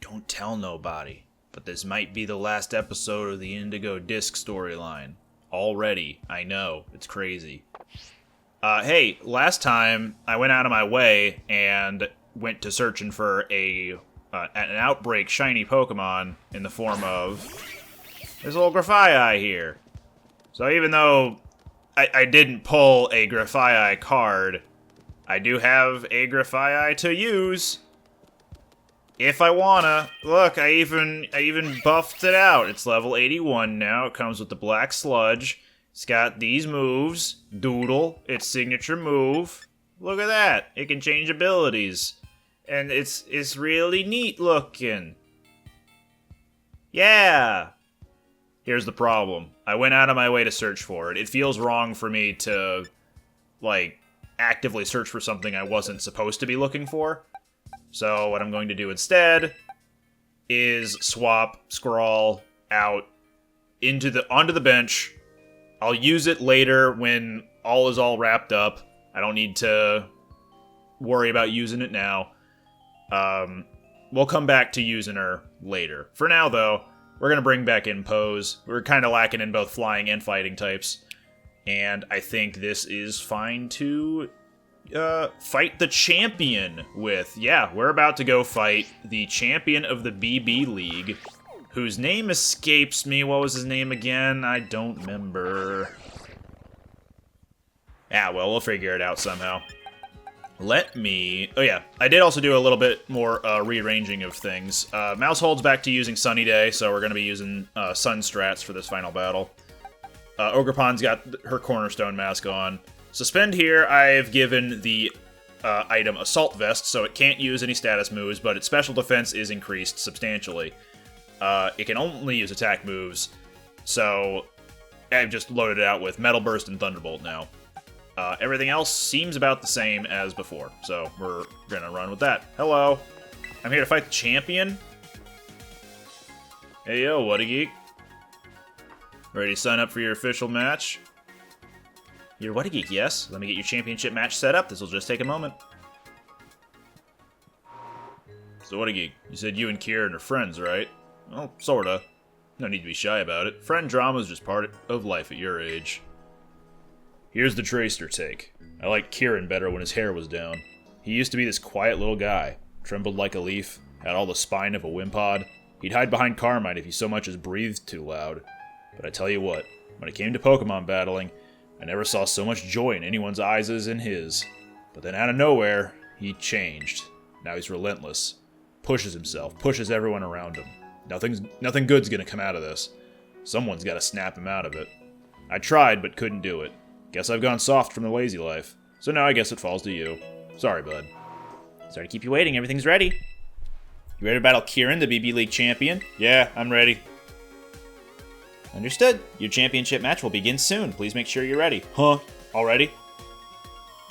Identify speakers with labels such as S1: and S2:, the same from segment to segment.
S1: Don't tell nobody, but this might be the last episode of the Indigo Disc storyline. Already, I know, it's crazy. Hey, last time I went out of my way and went to searching for an outbreak shiny Pokemon in the form of this little Grafaiai here. So even though I didn't pull a Grafaiai card, I do have a Grafaiai to use. If I wanna. Look, I even buffed it out. It's level 81 now. It comes with the Black Sludge. It's got these moves. Doodle, its signature move. Look at that. It can change abilities. And it's really neat looking. Yeah. Here's the problem. I went out of my way to search for it. It feels wrong for me to, like, actively search for something I wasn't supposed to be looking for. So what I'm going to do instead is swap Scrawl out onto the bench. I'll use it later when all is all wrapped up. I don't need to worry about using it now. We'll come back to using her later. For now, though, we're going to bring back in Pose. We're kind of lacking in both flying and fighting types. And I think this is fine to fight the champion with. Yeah, we're about to go fight the champion of the BB League, whose name escapes me. What was his name again? I don't remember. Ah, well, we'll figure it out somehow. Oh yeah, I did also do a little bit more rearranging of things. Mouse holds back to using Sunny Day, so we're going to be using Sun Strats for this final battle. Ogerpon's got her Cornerstone mask on. Suspend here, I've given the item Assault Vest, so it can't use any status moves, but its special defense is increased substantially. It can only use attack moves, so I've just loaded it out with Metal Burst and Thunderbolt now. Everything else seems about the same as before, so we're gonna run with that. Hello, I'm here to fight the champion. Hey yo, what a geek. Ready to sign up for your official match? You're what a geek, yes. Let me get your championship match set up. This will just take a moment. So what a geek, you said you and Kieran are friends, right? Well, sorta. No need to be shy about it. Friend drama is just part of life at your age. Here's the Tracer take. I liked Kieran better when his hair was down. He used to be this quiet little guy. Trembled like a leaf, had all the spine of a Wimpod. He'd hide behind Carmine if he so much as breathed too loud. But I tell you what, when it came to Pokemon battling, I never saw so much joy in anyone's eyes as in his. But then out of nowhere, he changed. Now he's relentless. Pushes himself, pushes everyone around him. Nothing good's gonna come out of this. Someone's gotta snap him out of it. I tried, but couldn't do it. Guess I've gone soft from the lazy life. So now I guess it falls to you. Sorry, bud. Sorry to keep you waiting, everything's ready. You ready to battle Kieran, the BB League champion? Yeah, I'm ready. Understood. Your championship match will begin soon. Please make sure you're ready. Huh? Already?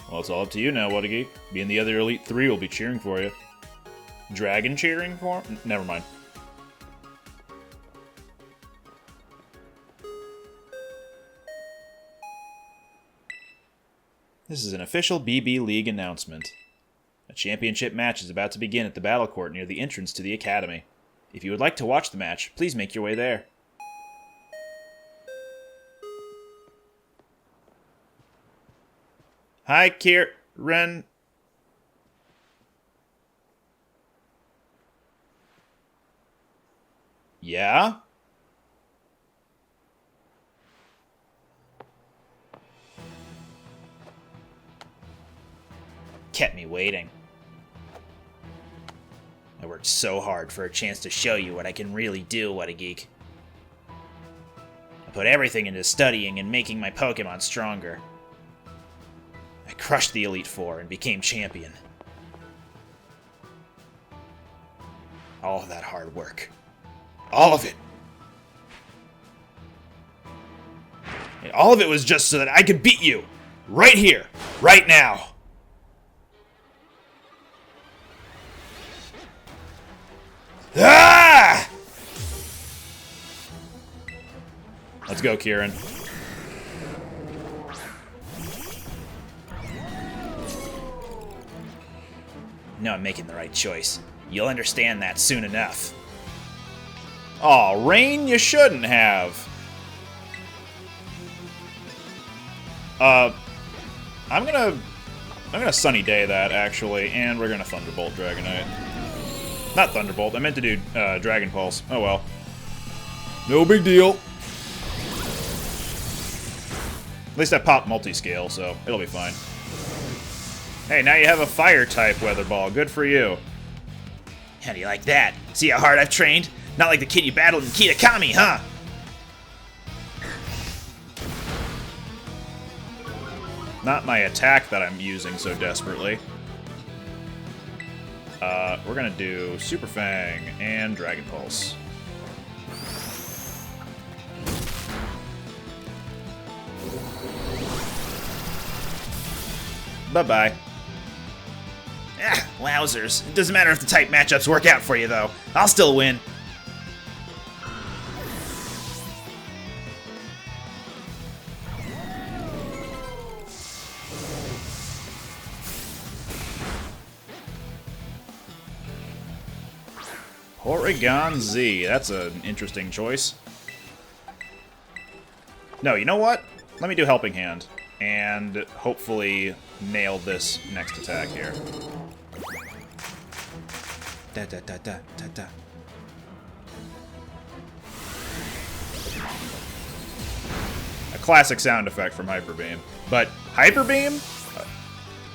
S1: Well, it's all up to you now, Whatagate. Me and the other Elite Three will be cheering for you. Dragon cheering for? Never mind. This is an official BB League announcement. A championship match is about to begin at the Battle Court near the entrance to the Academy. If you would like to watch the match, please make your way there. Hi, Kieran. Yeah? Kept me waiting. I worked so hard for a chance to show you what I can really do, what a geek. I put everything into studying and making my Pokemon stronger. I crushed the Elite Four and became champion. All of that hard work. All of it. And all of it was just so that I could beat you. Right here. Right now. Ah! Let's go, Kieran. No, I'm making the right choice.
S2: You'll understand that soon enough.
S1: Aw, Rain, you shouldn't have. I'm gonna Sunny Day that, actually, and we're gonna Thunderbolt Dragonite. Not Thunderbolt, I meant to do, Dragon Pulse. Oh well. No big deal. At least I popped multi-scale, so it'll be fine. Hey, now you have a Fire-type Weather Ball. Good for you.
S2: How do you like that? See how hard I've trained? Not like the kid you battled in Kitakami, huh?
S1: Not my attack that I'm using so desperately. We're gonna do Super Fang and Dragon Pulse. Bye-bye.
S2: Ah, wowzers. It doesn't matter if the type matchups work out for you, though. I'll still win.
S1: Porygon Z. That's an interesting choice. No, you know what? Let me do Helping Hand. And hopefully nail this next attack here.
S2: Da da da da da da.
S1: A classic sound effect from Hyper Beam. But Hyper Beam?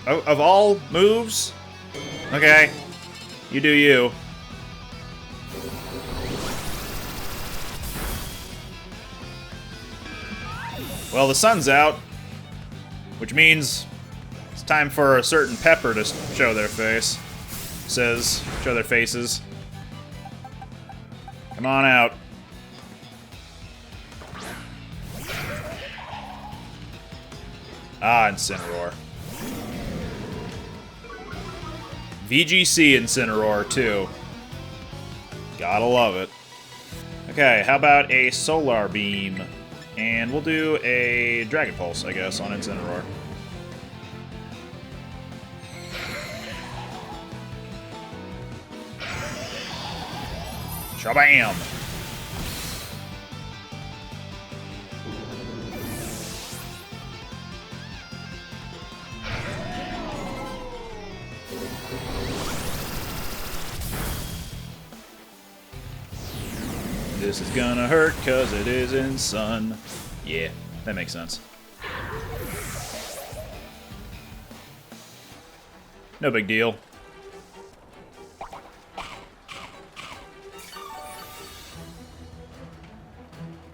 S1: Of all moves? Okay. You do you. Well, the sun's out, which means it's time for a certain pepper to show their face. Show their faces. Come on out. Ah, Incineroar. VGC Incineroar, too. Gotta love it. Okay, how about a Solar Beam? And we'll do a Dragon Pulse, I guess, on Incineroar. Shabam! This is gonna hurt cause it isn't sun. Yeah, that makes sense. No big deal.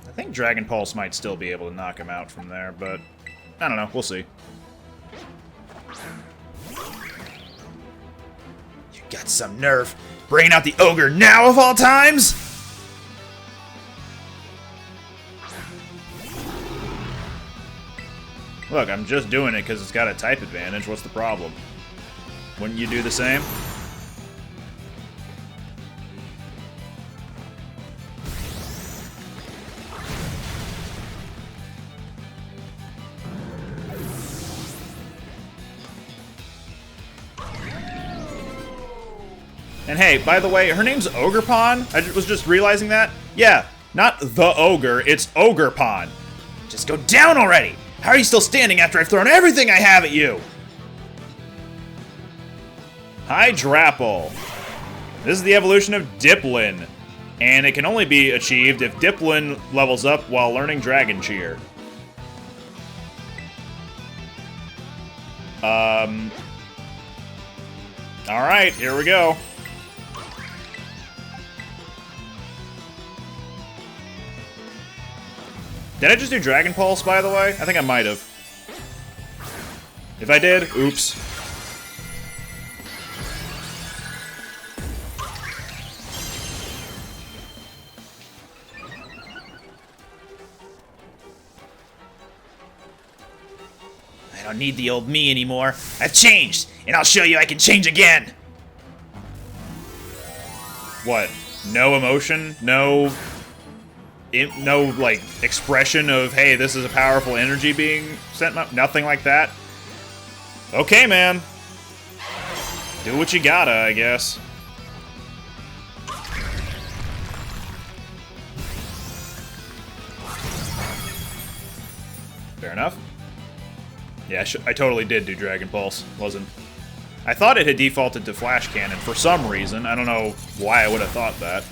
S1: I think Dragon Pulse might still be able to knock him out from there, but I don't know, we'll see.
S2: You got some nerve. Bringing out the ogre now of all times?
S1: Look, I'm just doing it because it's got a type advantage. What's the problem? Wouldn't you do the same? And hey, by the way, her name's Ogerpon. I was just realizing that. Yeah, not the ogre, it's Ogerpon.
S2: Just go down already! How are you still standing after I've thrown everything I have at you?
S1: Hydrapple. This is the evolution of Diplin, and it can only be achieved if Diplin levels up while learning Dragon Cheer. Alright, here we go. Did I just do Dragon Pulse, by the way? I think I might have. If I did, oops.
S2: I don't need the old me anymore. I've changed, and I'll show you I can change again.
S1: What? No emotion? No, like, expression of, hey, this is a powerful energy being sent up? Nothing like that? Okay, man. Do what you gotta, I guess. Fair enough. Yeah, I totally did do Dragon Pulse. I thought it had defaulted to Flash Cannon for some reason. I don't know why I would have thought that.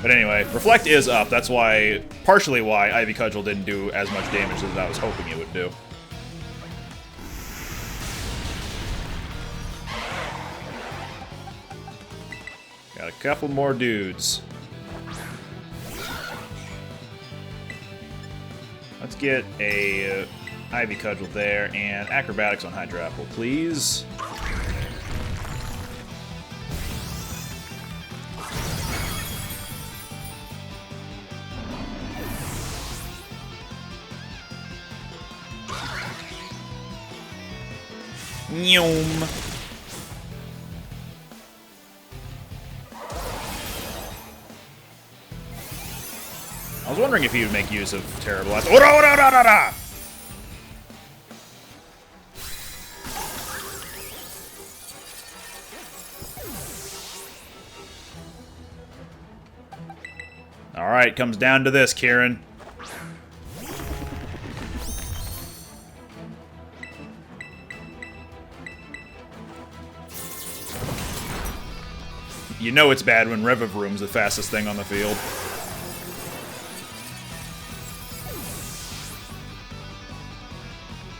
S1: But anyway, Reflect is up. That's why, partially why Ivy Cudgel didn't do as much damage as I was hoping it would do. Got a couple more dudes. Let's get a Ivy Cudgel there and Acrobatics on Hydra Apple, please.
S2: Nyom.
S1: I was wondering if he would make use of Terrible Blast. Ora, ora, ora, ora! Alright, comes down to this, Kieran. You know it's bad when Revivroom's the fastest thing on the field.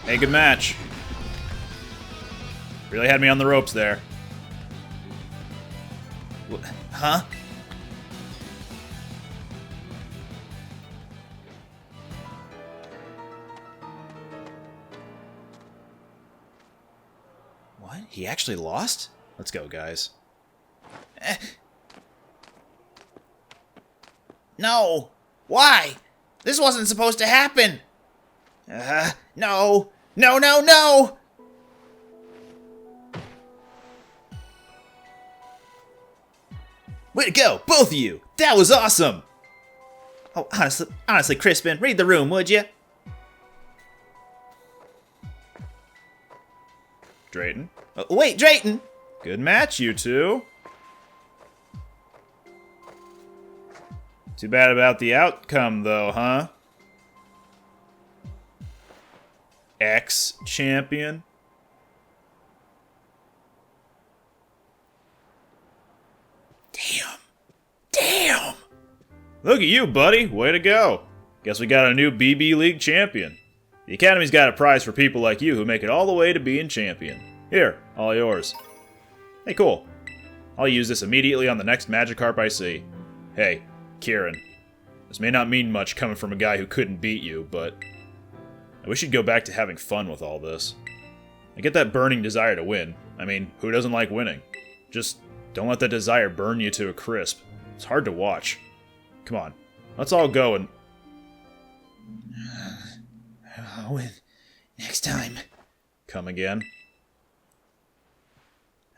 S1: Hey, good match. Really had me on the ropes there.
S2: Huh? What? He actually lost?
S1: Let's go, guys.
S2: No! Why? This wasn't supposed to happen! No! No, no, no! Way to go, both of you! That was awesome! Oh, honestly, Crispin, read the room, would you?
S1: Drayton.
S2: Wait, Drayton!
S1: Good match, you two. Too bad about the outcome, though, huh? Ex-champion?
S2: Damn!
S1: Look at you, buddy. Way to go. Guess we got a new BB League champion. The Academy's got a prize for people like you who make it all the way to being champion. Here, all yours. Hey, cool. I'll use this immediately on the next Magikarp I see. Hey, Kieran. This may not mean much coming from a guy who couldn't beat you, but I wish you'd go back to having fun with all this. I get that burning desire to win. I mean, who doesn't like winning? Just don't let that desire burn you to a crisp. It's hard to watch. Come on, let's all go and...
S2: I'll win next time.
S1: Come again?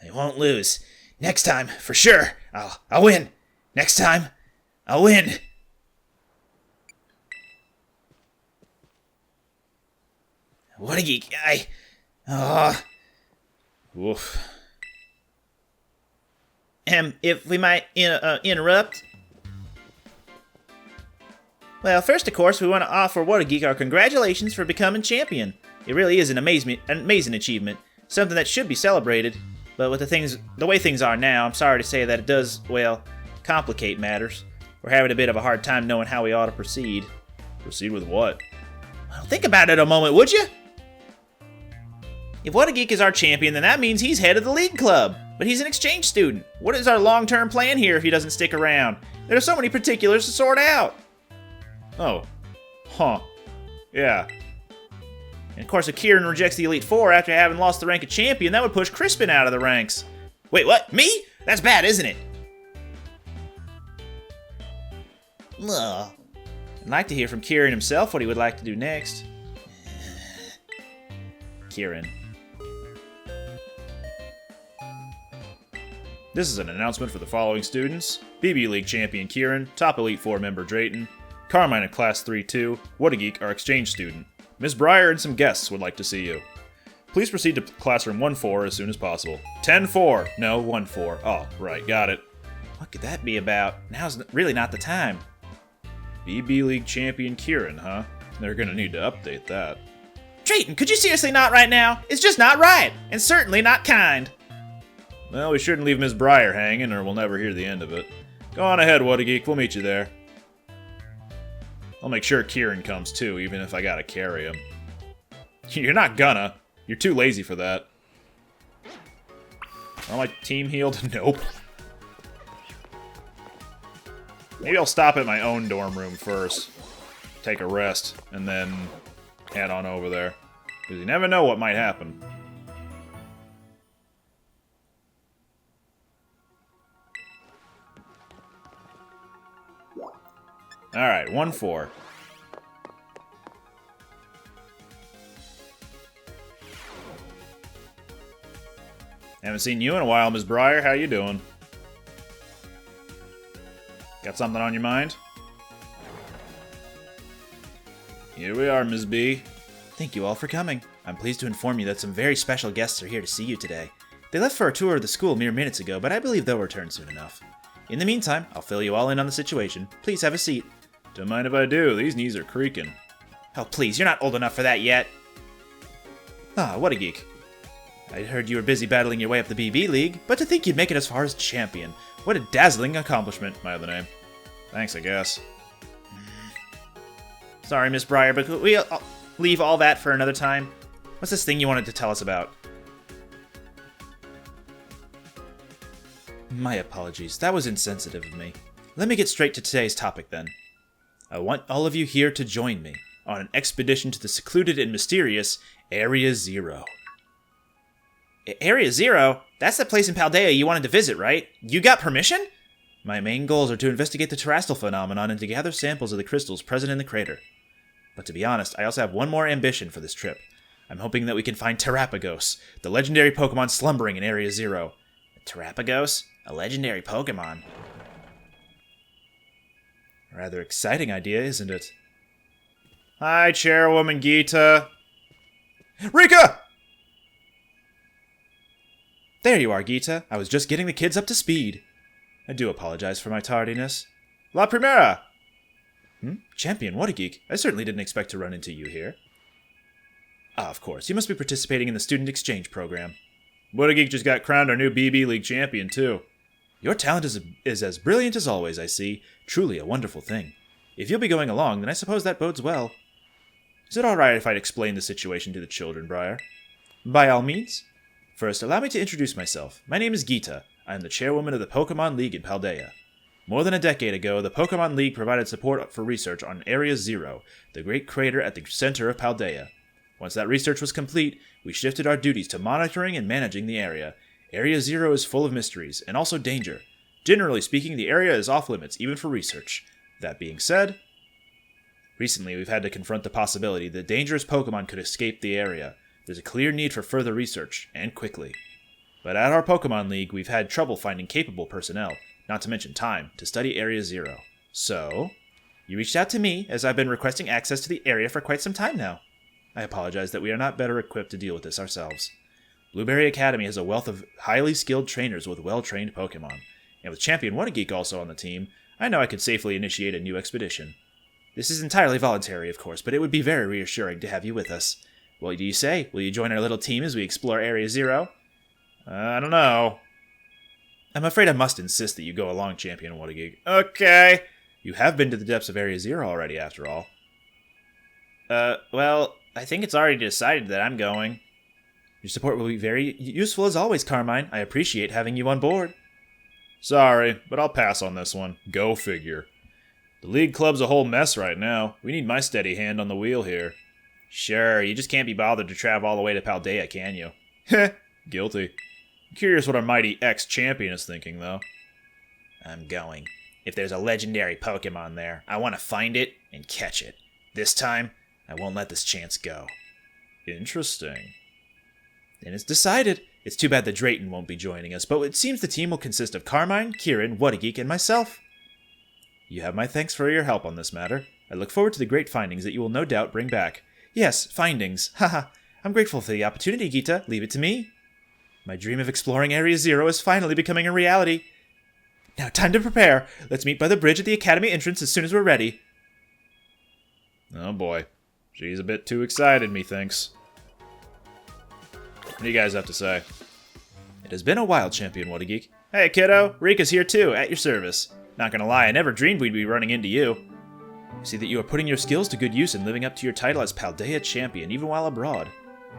S2: I won't lose. Next time, for sure. I'll win. Next time, I'll win. What a geek.
S1: Oof.
S2: If we might interrupt. Well, first, of course, we want to offer What a Geek our congratulations for becoming champion. It really is an amazing achievement, something that should be celebrated. But with the way things are now, I'm sorry to say that it does, well, complicate matters. We're having a bit of a hard time knowing how we ought to proceed.
S1: Proceed with what?
S2: Well, think about it a moment, would you? If What a Geek is our champion, then that means he's head of the league club. But he's an exchange student. What is our long-term plan here if he doesn't stick around? There are so many particulars to sort out.
S1: Oh. Huh. Yeah.
S2: And of course, if Kieran rejects the Elite Four after having lost the rank of champion, that would push Crispin out of the ranks. Wait, what? Me? That's bad, isn't it? Ugh. I'd like to hear from Kieran himself what he would like to do next. Kieran.
S1: This is an announcement for the following students. BB League champion Kieran, top Elite Four member Drayton, Carmine of Class 3-2, What a Geek, our exchange student. Ms. Breyer and some guests would like to see you. Please proceed to classroom 1-4 as soon as possible. 10-4. No, 1-4. Oh, right, got it.
S2: What could that be about? Now's really not the time.
S1: BB League champion Kieran, huh? They're gonna need to update that.
S2: Drayton, could you seriously not right now? It's just not right, and certainly not kind.
S1: Well, we shouldn't leave Ms. Breyer hanging, or we'll never hear the end of it. Go on ahead, What a Geek. We'll meet you there. I'll make sure Kieran comes too, even if I gotta carry him. You're not gonna. You're too lazy for that. Are my team healed? Nope. Maybe I'll stop at my own dorm room first. Take a rest, and then head on over there. Because you never know what might happen. Alright, 1-4. Haven't seen you in a while, Ms. Breyer. How you doing? Got something on your mind? Here we are, Ms. B.
S2: Thank you all for coming. I'm pleased to inform you that some very special guests are here to see you today. They left for a tour of the school mere minutes ago, but I believe they'll return soon enough. In the meantime, I'll fill you all in on the situation. Please have a seat.
S1: Don't mind if I do. These knees are creaking.
S2: Oh, please, you're not old enough for that yet. Ah, What a Geek. I heard you were busy battling your way up the BB League, but to think you'd make it as far as champion. What a dazzling accomplishment.
S1: My other name. Thanks, I guess.
S2: Sorry, Miss Breyer, but could we leave all that for another time? What's this thing you wanted to tell us about? My apologies. That was insensitive of me. Let me get straight to today's topic, then. I want all of you here to join me on an expedition to the secluded and mysterious Area Zero. Area Zero? That's the place in Paldea you wanted to visit, right? You got permission? My main goals are to investigate the terrestrial phenomenon and to gather samples of the crystals present in the crater. But to be honest, I also have one more ambition for this trip. I'm hoping that we can find Terrapagos, the legendary Pokemon slumbering in Area Zero. Terrapagos? A legendary Pokemon? Rather exciting idea, isn't it?
S1: Hi, Chairwoman Gita.
S2: Rika! There you are, Gita. I was just getting the kids up to speed. I do apologize for my tardiness.
S1: La Primera!
S2: Champion, what a geek. I certainly didn't expect to run into you here. Ah, of course. You must be participating in the student exchange program.
S1: What a Geek just got crowned our new BB League champion, too.
S2: Your talent is as brilliant as always, I see. Truly a wonderful thing. If you'll be going along, then I suppose that bodes well. Is it all right if I'd explain the situation to the children, Briar? By all means. First, allow me to introduce myself. My name is Gita. I am the chairwoman of the Pokémon League in Paldea. More than a decade ago, the Pokémon League provided support for research on Area Zero, the great crater at the center of Paldea. Once that research was complete, we shifted our duties to monitoring and managing the area. Area Zero is full of mysteries, and also danger. Generally speaking, the area is off limits, even for research. That being said, recently we've had to confront the possibility that dangerous Pokemon could escape the area. There's a clear need for further research, and quickly. But at our Pokemon League, we've had trouble finding capable personnel, not to mention time, to study Area Zero. So, you reached out to me, as I've been requesting access to the area for quite some time now. I apologize that we are not better equipped to deal with this ourselves. Blueberry Academy has a wealth of highly skilled trainers with well-trained Pokemon, and with Champion What a Geek also on the team, I know I could safely initiate a new expedition. This is entirely voluntary, of course, but it would be very reassuring to have you with us. What do you say? Will you join our little team as we explore Area Zero?
S1: I don't know.
S2: I'm afraid I must insist that you go along, Champion What a Geek.
S1: Okay.
S2: You have been to the depths of Area Zero already, after all. Well, I think it's already decided that I'm going. Your support will be very useful as always, Carmine. I appreciate having you on board.
S1: Sorry, but I'll pass on this one. Go figure. The League Club's a whole mess right now. We need my steady hand on the wheel here.
S2: Sure, you just can't be bothered to travel all the way to Paldea, can you?
S1: Heh, guilty. Curious what our mighty ex-champion is thinking, though.
S2: I'm going. If there's a legendary Pokemon there, I want to find it and catch it. This time, I won't let this chance go.
S1: Interesting.
S2: Then it's decided. It's too bad that Drayton won't be joining us, but it seems the team will consist of Carmine, Kieran, What a Geek, and myself. You have my thanks for your help on this matter. I look forward to the great findings that you will no doubt bring back. Yes, findings. Haha. I'm grateful for the opportunity, Gita. Leave it to me. My dream of exploring Area Zero is finally becoming a reality. Now, time to prepare. Let's meet by the bridge at the Academy entrance as soon as we're ready.
S1: Oh boy. She's a bit too excited, methinks. What do you guys have to say?
S2: It has been a while, Champion What a Geek. Hey, kiddo. Rika's here too, at your service. Not gonna lie, I never dreamed we'd be running into you. I see that you are putting your skills to good use and living up to your title as Paldea Champion, even while abroad.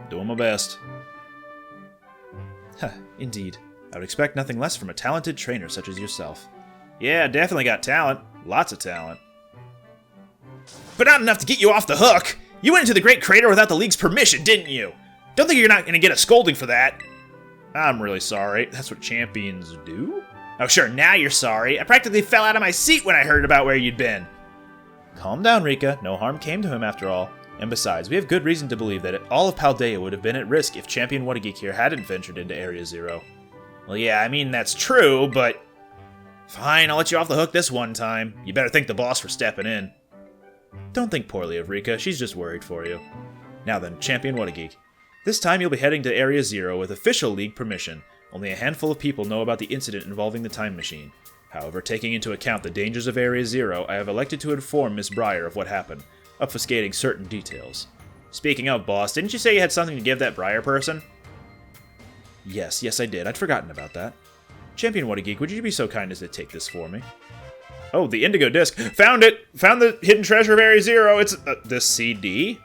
S1: Doing my best.
S2: Huh, indeed. I would expect nothing less from a talented trainer such as yourself. Yeah, definitely got talent. Lots of talent. But not enough to get you off the hook! You went into the Great Crater without the League's permission, didn't you? Don't think you're not gonna get a scolding for that.
S1: I'm really sorry. That's what champions do?
S2: Oh sure, now you're sorry. I practically fell out of my seat when I heard about where you'd been. Calm down, Rika. No harm came to him after all. And besides, we have good reason to believe that all of Paldea would have been at risk if Champion What a Geek here hadn't ventured into Area Zero. Well, yeah, I mean, that's true, but... Fine, I'll let you off the hook this one time. You better thank the boss for stepping in. Don't think poorly of Rika, she's just worried for you. Now then, Champion What a Geek. This time you'll be heading to Area Zero with official League permission. Only a handful of people know about the incident involving the time machine. However, taking into account the dangers of Area Zero, I have elected to inform Miss Breyer of what happened, obfuscating certain details. Speaking of, boss, didn't you say you had something to give that Breyer person? Yes, I did. I'd forgotten about that. Champion What a Geek, would you be so kind as to take this for me?
S1: Oh, the Indigo Disc. Found it! Found the hidden treasure of Area Zero. It's this CD?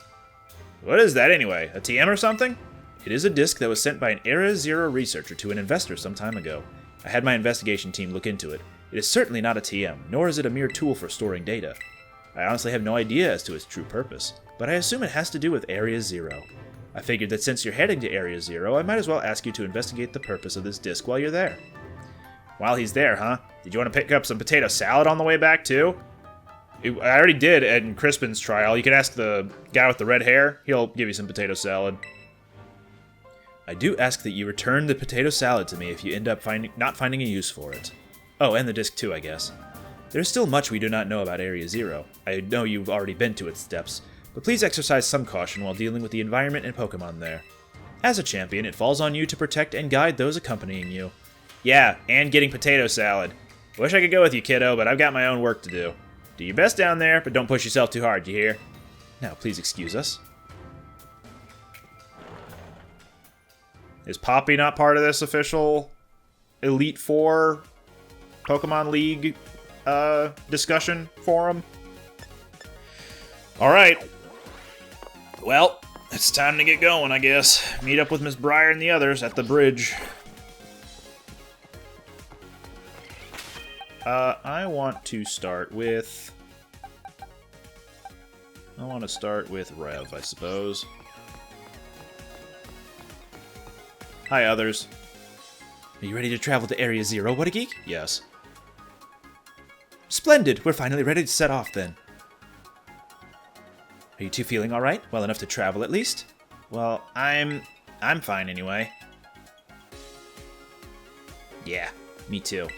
S1: What is that anyway? A TM or something?
S2: It is a disc that was sent by an Area Zero researcher to an investor some time ago. I had my investigation team look into it. It is certainly not a TM, nor is it a mere tool for storing data. I honestly have no idea as to its true purpose, but I assume it has to do with Area Zero. I figured that since you're heading to Area Zero, I might as well ask you to investigate the purpose of this disc while you're there.
S1: While he's there, huh? Did you want to pick up some potato salad on the way back, too? I already did in Crispin's trial. You can ask the guy with the red hair. He'll give you some potato salad.
S2: I do ask that you return the potato salad to me if you end up not finding a use for it. Oh, and the disc too, I guess. There's still much we do not know about Area Zero. I know you've already been to its depths, but please exercise some caution while dealing with the environment and Pokémon there. As a champion, it falls on you to protect and guide those accompanying you.
S1: Yeah, and getting potato salad. Wish I could go with you, kiddo, but I've got my own work to do. Do your best down there, but don't push yourself too hard, you hear?
S2: Now, please excuse us.
S1: Is Poppy not part of this official Elite Four Pokemon League discussion forum? Alright. Well, it's time to get going, I guess. Meet up with Miss Breyer and the others at the bridge. I want to start with Rev, I suppose. Hi, others.
S2: Are you ready to travel to Area Zero, What a Geek?
S1: Yes.
S2: Splendid! We're finally ready to set off, then. Are you two feeling alright? Well enough to travel, at least?
S1: Well, I'm fine, anyway.
S2: Yeah, me too.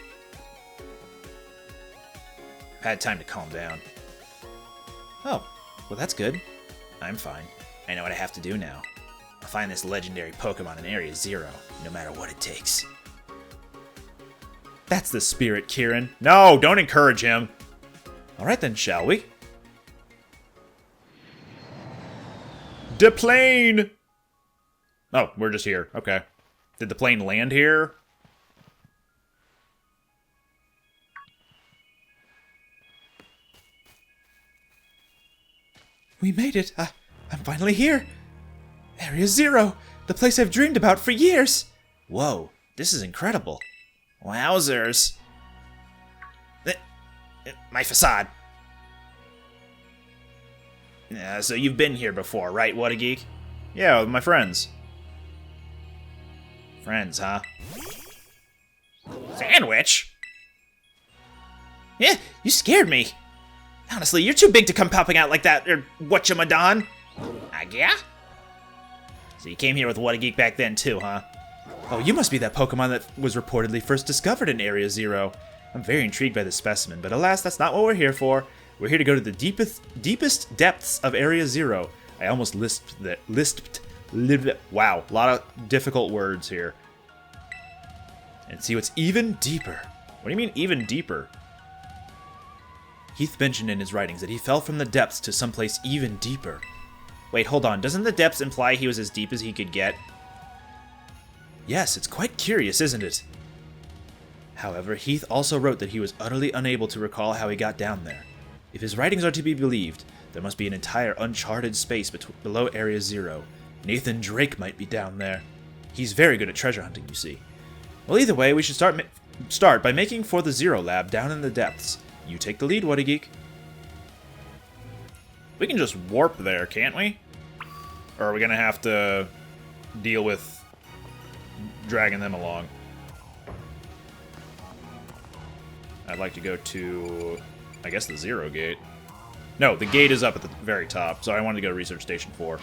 S1: I've had time to calm down.
S2: Oh, well that's good.
S1: I'm fine. I know what I have to do now. I'll find this legendary Pokemon in Area Zero, no matter what it takes.
S2: That's the spirit, Kieran.
S1: No, don't encourage him.
S2: Alright then, shall we?
S1: The plane! Oh, we're just here. Okay. Did the plane land here?
S2: We made it. I'm finally here. Area Zero, the place I've dreamed about for years. Whoa, this is incredible.
S1: Wowzers. My facade. So you've been here before, right, What a Geek? Yeah, with my friends. Friends, huh? Sandwich?
S2: Yeah, you scared me. Honestly, you're too big to come popping out like that, or whatchamadon.
S1: Yeah? So you came here with What a Geek back then too, huh?
S2: Oh, you must be that Pokemon that was reportedly first discovered in Area Zero. I'm very intrigued by this specimen, but alas, that's not what we're here for. We're here to go to the deepest depths of Area Zero. I almost lisped.
S1: Wow, a lot of difficult words here.
S2: And see what's even deeper.
S1: What do you mean, even deeper?
S2: Heath mentioned in his writings that he fell from the depths to someplace even deeper. Wait, hold on. Doesn't the depths imply he was as deep as he could get? Yes, it's quite curious, isn't it? However, Heath also wrote that he was utterly unable to recall how he got down there. If his writings are to be believed, there must be an entire uncharted space below Area Zero. Nathan Drake might be down there. He's very good at treasure hunting, you see. Well, either way, we should start by making for the Zero Lab down in the depths. You take the lead, What a Geek.
S1: We can just warp there, can't we? Or are we gonna have to deal with dragging them along? I'd like to go to, I guess, the Zero Gate. No, the gate is up at the very top, so I wanted to go to Research Station 4.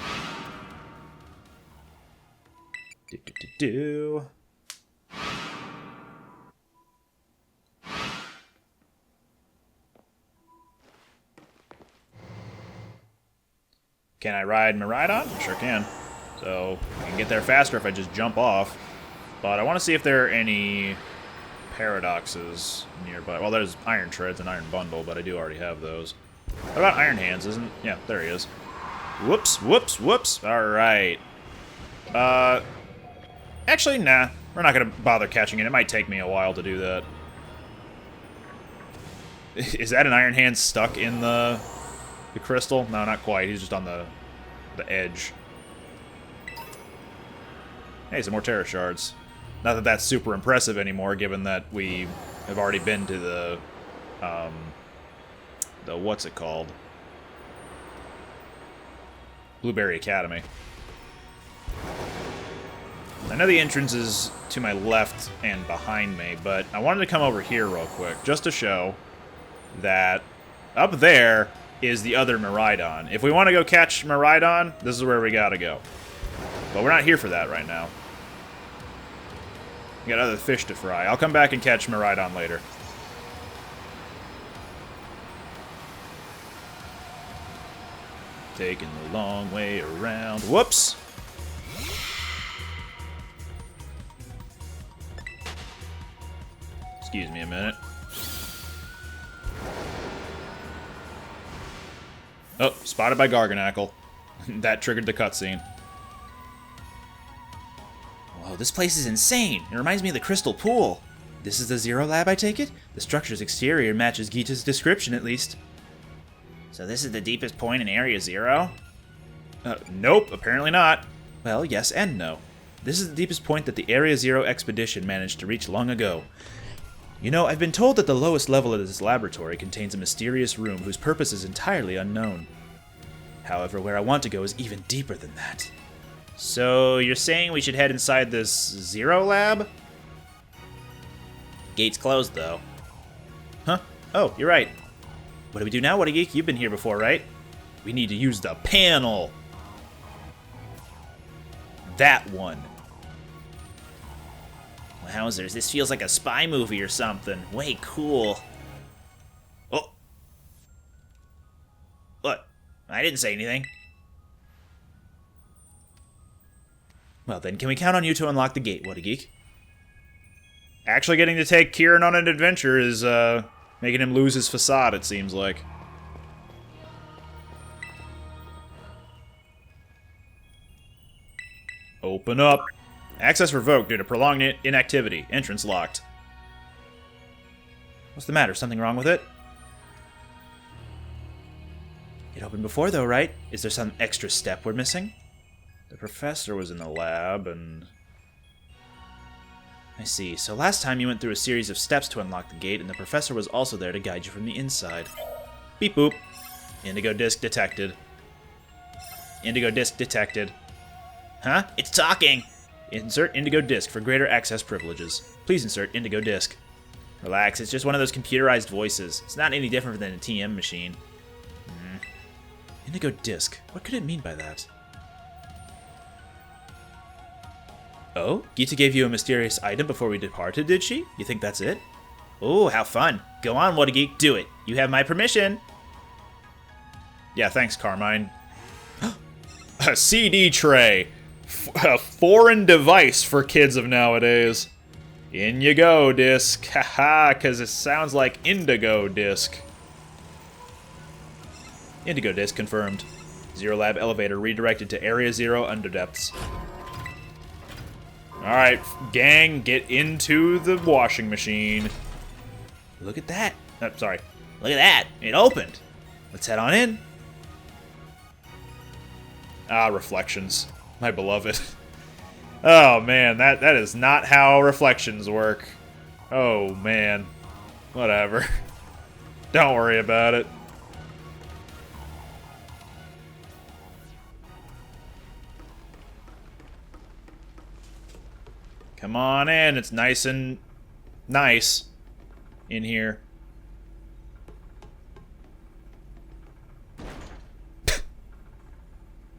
S1: Can I ride Miraidon? Sure can. So, I can get there faster if I just jump off. But I want to see if there are any paradoxes nearby. Well, there's Iron Treads and Iron Bundle, but I do already have those. What about Iron Hands? Isn't... Yeah, there he is. Whoops, whoops, whoops. Alright. Actually, nah. We're not going to bother catching it. It might take me a while to do that. Is that an Iron Hand stuck in the crystal? No, not quite. He's just on the edge. Hey, some more Terra Shards. Not that that's super impressive anymore, given that we have already been to the what's it called? Blueberry Academy. I know the entrance is to my left and behind me, but I wanted to come over here real quick, just to show that up there is the other Miraidon. If we want to go catch Miraidon, this is where we gotta go. But we're not here for that right now. We got other fish to fry. I'll come back and catch Miraidon later. Taking the long way around. Whoops! Excuse me a minute. Oh, spotted by Garganackle. That triggered the cutscene.
S2: Whoa, this place is insane. It reminds me of the Crystal Pool. This is the Zero Lab, I take it? The structure's exterior matches Gita's description, at least. So this is the deepest point in Area Zero?
S1: Nope, apparently not.
S2: Well, yes and no. This is the deepest point that the Area Zero expedition managed to reach long ago. You know, I've been told that the lowest level of this laboratory contains a mysterious room whose purpose is entirely unknown. However, where I want to go is even deeper than that.
S1: So, you're saying we should head inside this Zero Lab?
S2: Gate's closed, though. Huh? Oh, you're right. What do we do now, What a Geek? You've been here before, right?
S1: We need to use the panel. That one.
S2: Wowzers, this feels like a spy movie or something. Way cool. Oh. What? I didn't say anything. Well then, can we count on you to unlock the gate, What a Geek?
S1: Actually getting to take Kieran on an adventure is, making him lose his facade, it seems like. Open up. Access revoked due to prolonged inactivity. Entrance locked.
S2: What's the matter? Something wrong with it? It opened before, though, right? Is there some extra step we're missing?
S1: The professor was in the lab, and...
S2: I see. So last time you went through a series of steps to unlock the gate, and the professor was also there to guide you from the inside.
S1: Beep boop. Indigo disc detected. Indigo disc detected.
S2: Huh? It's talking!
S1: Insert indigo disc for greater access privileges. Please insert indigo disc.
S2: Relax, it's just one of those computerized voices. It's not any different than a TM machine.
S1: Indigo disc. What could it mean by that?
S2: Oh? Gita gave you a mysterious item before we departed, did she? You think that's it? Oh, how fun. Go on, What a Geek, do it. You have my permission.
S1: Yeah, thanks, Carmine. A CD tray. A foreign device for kids of nowadays. In you go, disc. Haha, because it sounds like indigo disc.
S2: Indigo disc confirmed.
S1: Zero Lab elevator redirected to Area 0 underdepths. Alright, gang, get into the washing machine.
S2: Look at that. Oh, sorry. Look at that. It opened. Let's head on in.
S1: Ah, reflections. My beloved. Oh, man, that is not how reflections work. Oh, man. Whatever. Don't worry about it. Come on in. It's nice and nice in here.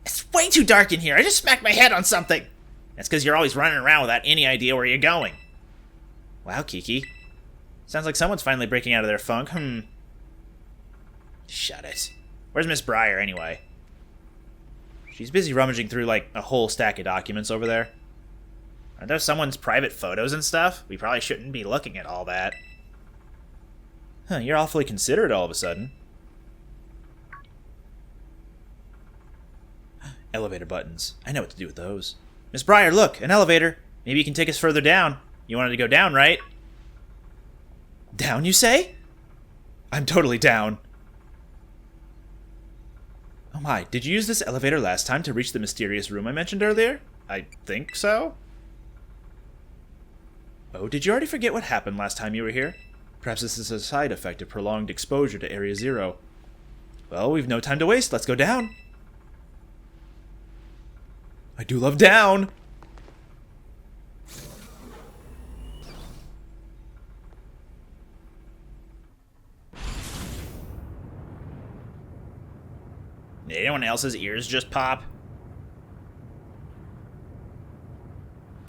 S2: It's way too dark in here. I just smacked my head on something. That's because you're always running around without any idea where you're going. Wow, Kiki. Sounds like someone's finally breaking out of their funk. Shut it. Where's Miss Breyer, anyway? She's busy rummaging through, like, a whole stack of documents over there. Are those someone's private photos and stuff? We probably shouldn't be looking at all that. Huh, you're awfully considerate all of a sudden. Elevator buttons. I know what to do with those. Miss Breyer, look, an elevator. Maybe you can take us further down. You wanted to go down, right? Down, you say? I'm totally down. Oh my, did you use this elevator last time to reach the mysterious room I mentioned earlier?
S1: I think so.
S2: Oh, did you already forget what happened last time you were here? Perhaps this is a side effect of prolonged exposure to Area 0. Well, we've no time to waste. Let's go down. I do love down! Did anyone else's ears just pop?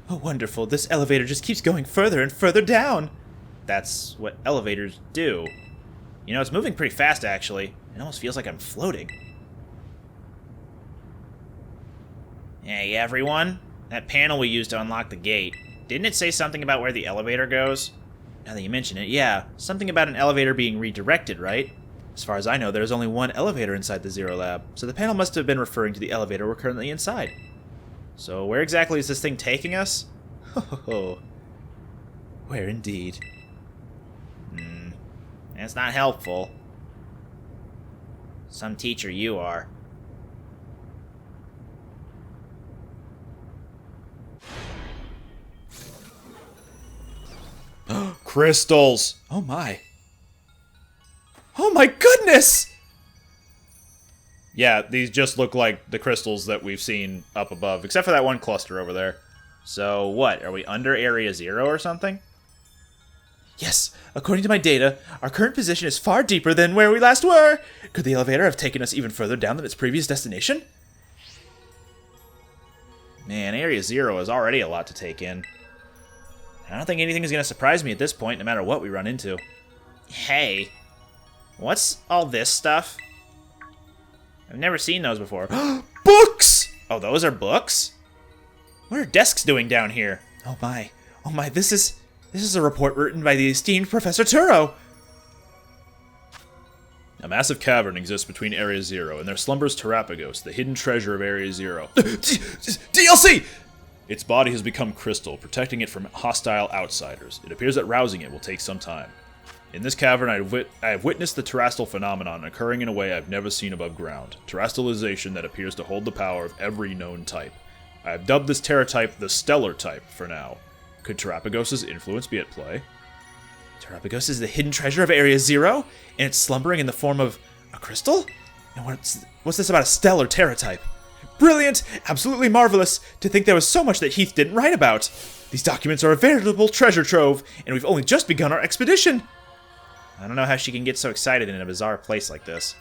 S2: Oh, wonderful. This elevator just keeps going further and further down. That's what elevators do. You know, it's moving pretty fast, actually. It almost feels like I'm floating. Hey, everyone. That panel we used to unlock the gate, didn't it say something about where the elevator goes? Now that you mention it, yeah. Something about an elevator being redirected, right? As far as I know, there's only one elevator inside the Zero Lab, so the panel must have been referring to the elevator we're currently inside. So where exactly is this thing taking us? Ho ho ho. Where indeed? That's not helpful. Some teacher you are.
S1: Crystals!
S2: Oh my. Oh my goodness!
S1: Yeah, these just look like the crystals that we've seen up above, except for that one cluster over there. So what, are we under Area 0 or something?
S2: Yes, according to my data, our current position is far deeper than where we last were. Could the elevator have taken us even further down than its previous destination? Man, Area 0 is already a lot to take in. I don't think anything is going to surprise me at this point, no matter what we run into. Hey, what's all this stuff? I've never seen those before. Books! Oh, those are books? What are desks doing down here? Oh my, this is a report written by the esteemed Professor Turo.
S1: A massive cavern exists between Area 0, and there slumbers Terapagos, the hidden treasure of Area 0.
S2: DLC!
S1: Its body has become crystal, protecting it from hostile outsiders. It appears that rousing it will take some time. In this cavern, I have witnessed the terrestrial phenomenon occurring in a way I've never seen above ground. Terrestrialization that appears to hold the power of every known type. I have dubbed this terra type the Stellar type for now. Could Terapagos' influence be at play?
S2: Terapagos is the hidden treasure of Area 0, and it's slumbering in the form of a crystal? And what's this about a stellar terra type? Brilliant! Absolutely marvelous! To think there was so much that Heath didn't write about! These documents are a veritable treasure trove, and we've only just begun our expedition! I don't know how she can get so excited in a bizarre place like this.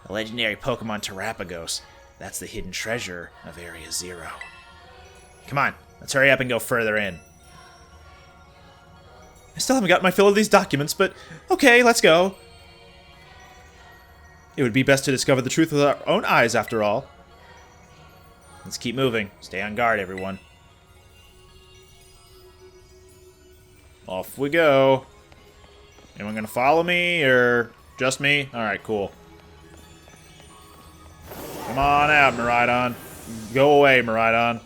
S2: The legendary Pokemon Terapagos. That's the hidden treasure of Area 0. Come on, let's hurry up and go further in. I still haven't got my fill of these documents, but okay, let's go. It would be best to discover the truth with our own eyes, after all. Let's keep moving. Stay on guard, everyone.
S1: Off we go. Anyone gonna follow me, or just me? Alright, cool. Come on out, Miraidon. Go away, Miraidon.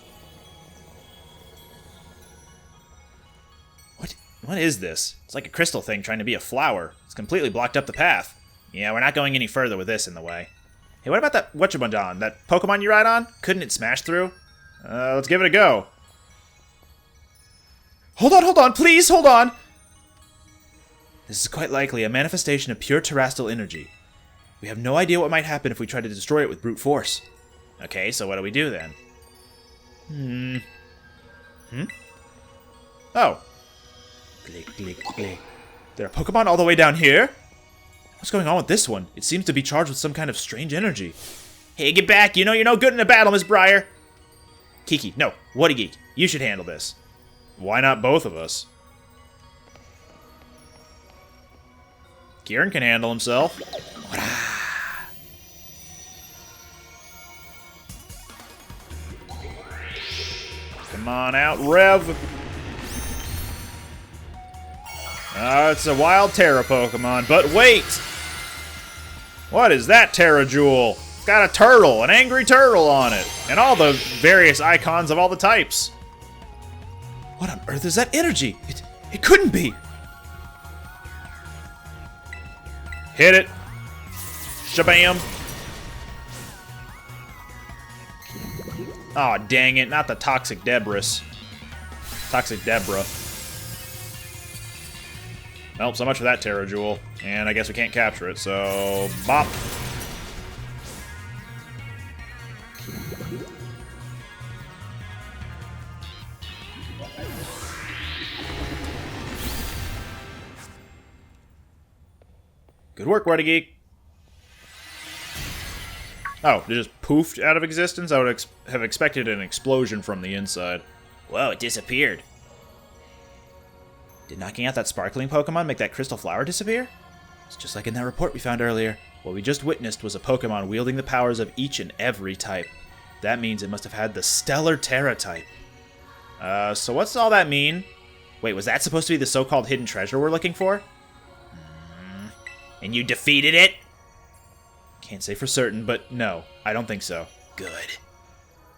S2: What is this? It's like a crystal thing trying to be a flower. It's completely blocked up the path. Yeah, we're not going any further with this in the way. Hey, what about that whatchamajon? That Pokemon you ride on? Couldn't it smash through?
S1: Let's give it a go.
S2: Hold on, please, hold on! This is quite likely a manifestation of pure terrestrial energy. We have no idea what might happen if we try to destroy it with brute force. Okay, so what do we do then? Oh. Click, click, click. There are Pokemon all the way down here? What's going on with this one? It seems to be charged with some kind of strange energy. Hey, get back! You know you're no good in a battle, Miss Briar! Kiki, no, Woody Geek, you should handle this.
S1: Why not both of us? Kieran can handle himself. Come on out, Rev. It's a wild Terra Pokemon, but wait! What is that Terra Jewel? It's got a turtle, an angry turtle on it, and all the various icons of all the types.
S2: What on earth is that energy? It couldn't be!
S1: Hit it. Shabam. Aw, dang it, not the Toxic Debris. Toxic Debra. Well, so much for that Terra Jewel. And I guess we can't capture it, so... bop. Good work, Weddy Geek. Oh, it just poofed out of existence? I would have expected an explosion from the inside.
S2: Whoa, it disappeared. Did knocking out that sparkling Pokemon make that crystal flower disappear? It's just like in that report we found earlier. What we just witnessed was a Pokemon wielding the powers of each and every type. That means it must have had the Stellar Terra type. So what's all that mean? Wait, was that supposed to be the so-called hidden treasure we're looking for? And you defeated it? Can't say for certain, but no, I don't think so. Good.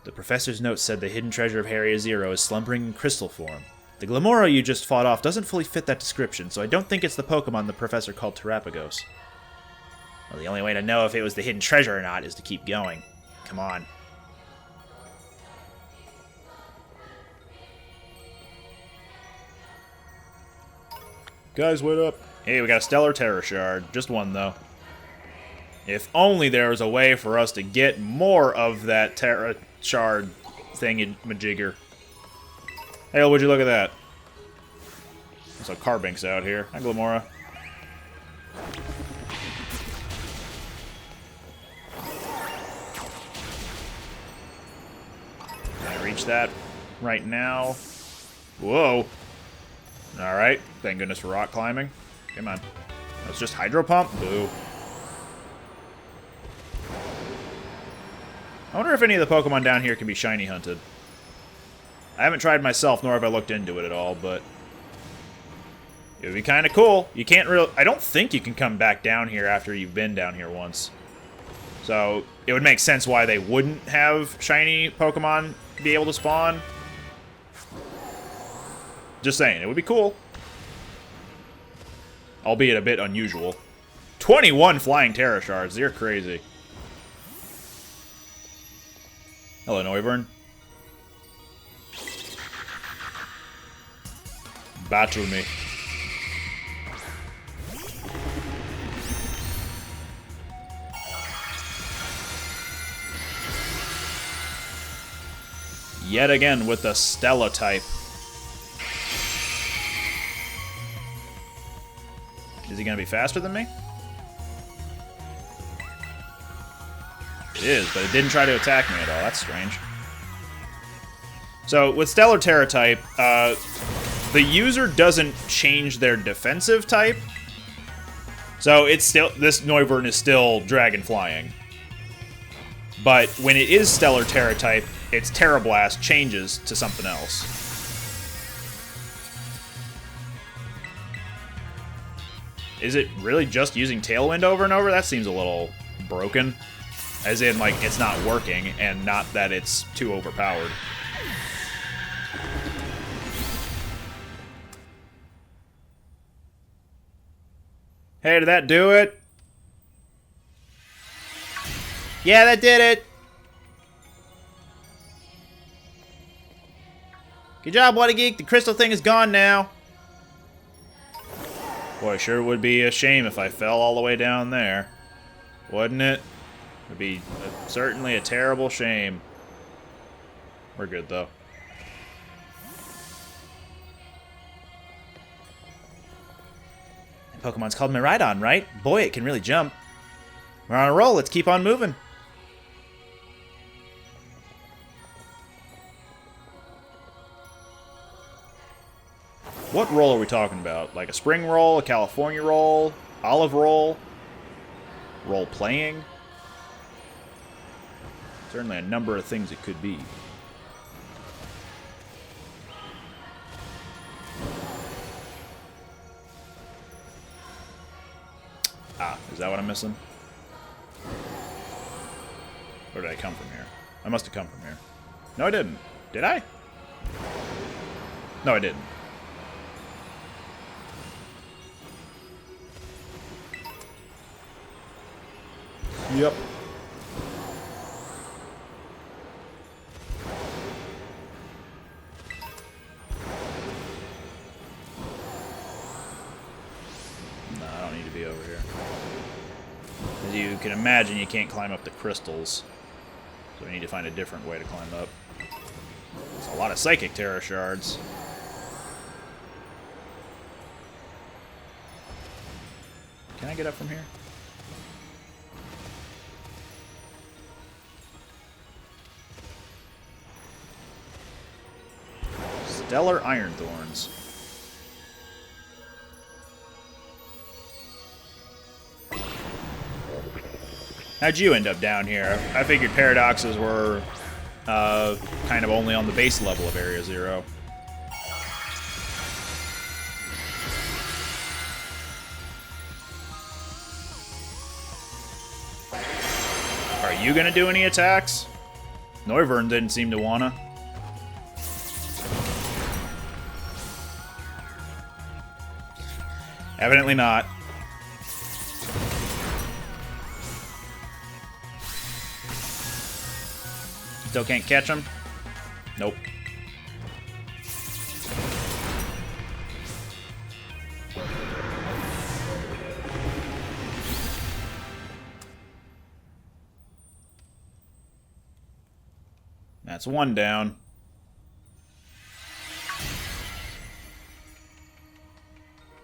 S2: The professor's note said the hidden treasure of Area Zero is slumbering in crystal form. The Glamora you just fought off doesn't fully fit that description, so I don't think it's the Pokemon the professor called Terapagos. Well, the only way to know if it was the hidden treasure or not is to keep going. Come on.
S1: Guys, what up? Hey, we got a Stellar Terra Shard. Just one, though. If only there was a way for us to get more of that Terra Shard thingy-majigger. Hey, would you look at that? There's a Carbink's out here. Hi, Glamora. Can I reach that right now? Whoa. Alright. Thank goodness for rock climbing. Come on. That's just Hydro Pump? Boo. I wonder if any of the Pokemon down here can be shiny hunted. I haven't tried myself, nor have I looked into it at all, but it would be kind of cool. You can't really... I don't think you can come back down here after you've been down here once. So, it would make sense why they wouldn't have shiny Pokemon be able to spawn. Just saying, it would be cool. Albeit a bit unusual. 21 flying Terra Shards, you're crazy. Hello, Noivern. Battle me. Yet again with the Stella type. Is he gonna be faster than me? It is, but it didn't try to attack me at all. That's strange. So, with Stellar Terra type, the user doesn't change their defensive type. So, it's still... this Noivern is still Dragon Flying. But when it is Stellar Terra type, its Terra Blast changes to something else. Is it really just using Tailwind over and over? That seems a little broken. As in, like, it's not working, and not that it's too overpowered. Hey, did that do it?
S2: Yeah, that did it. Good job, What a Geek. The crystal thing is gone now.
S1: Boy, sure would be a shame if I fell all the way down there. Wouldn't it? Would be certainly a terrible shame. We're good, though.
S2: Pokemon's called Miraidon, right? Boy, it can really jump. We're on a roll. Let's keep on moving.
S1: What roll are we talking about? Like a spring roll, a California roll, olive roll, role playing? Certainly a number of things it could be. Ah, is that what I'm missing? Or did I come from here? I must have come from here. No, I didn't. Did I? No, I didn't. Yep. No, I don't need to be over here. As you can imagine, you can't climb up the crystals. So we need to find a different way to climb up. There's a lot of Psychic Terra shards. Can I get up from here? Stellar Iron Thorns. How'd you end up down here? I figured paradoxes were kind of only on the base level of Area Zero. Are you gonna do any attacks? Noivern didn't seem to wanna. Evidently not. Still can't catch him? Nope. That's one down.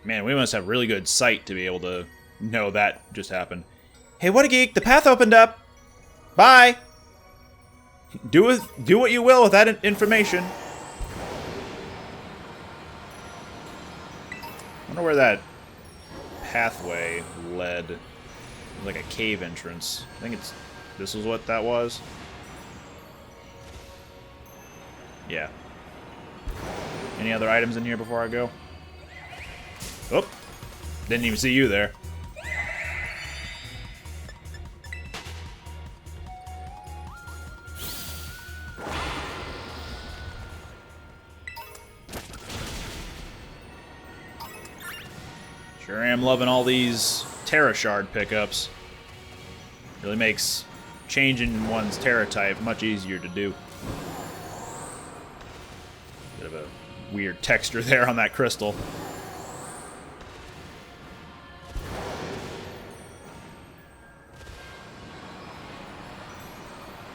S1: Man, we must have really good sight to be able to know that just happened.
S2: Hey, What a Geek, the path opened up. Bye.
S1: Do what you will with that information. I wonder where that pathway led. Like a cave entrance. I think this was what that was. Yeah. Any other items in here before I go? Oh, didn't even see you there. Sure am loving all these Terra Shard pickups. Really makes changing one's Terra type much easier to do. Bit of a weird texture there on that crystal.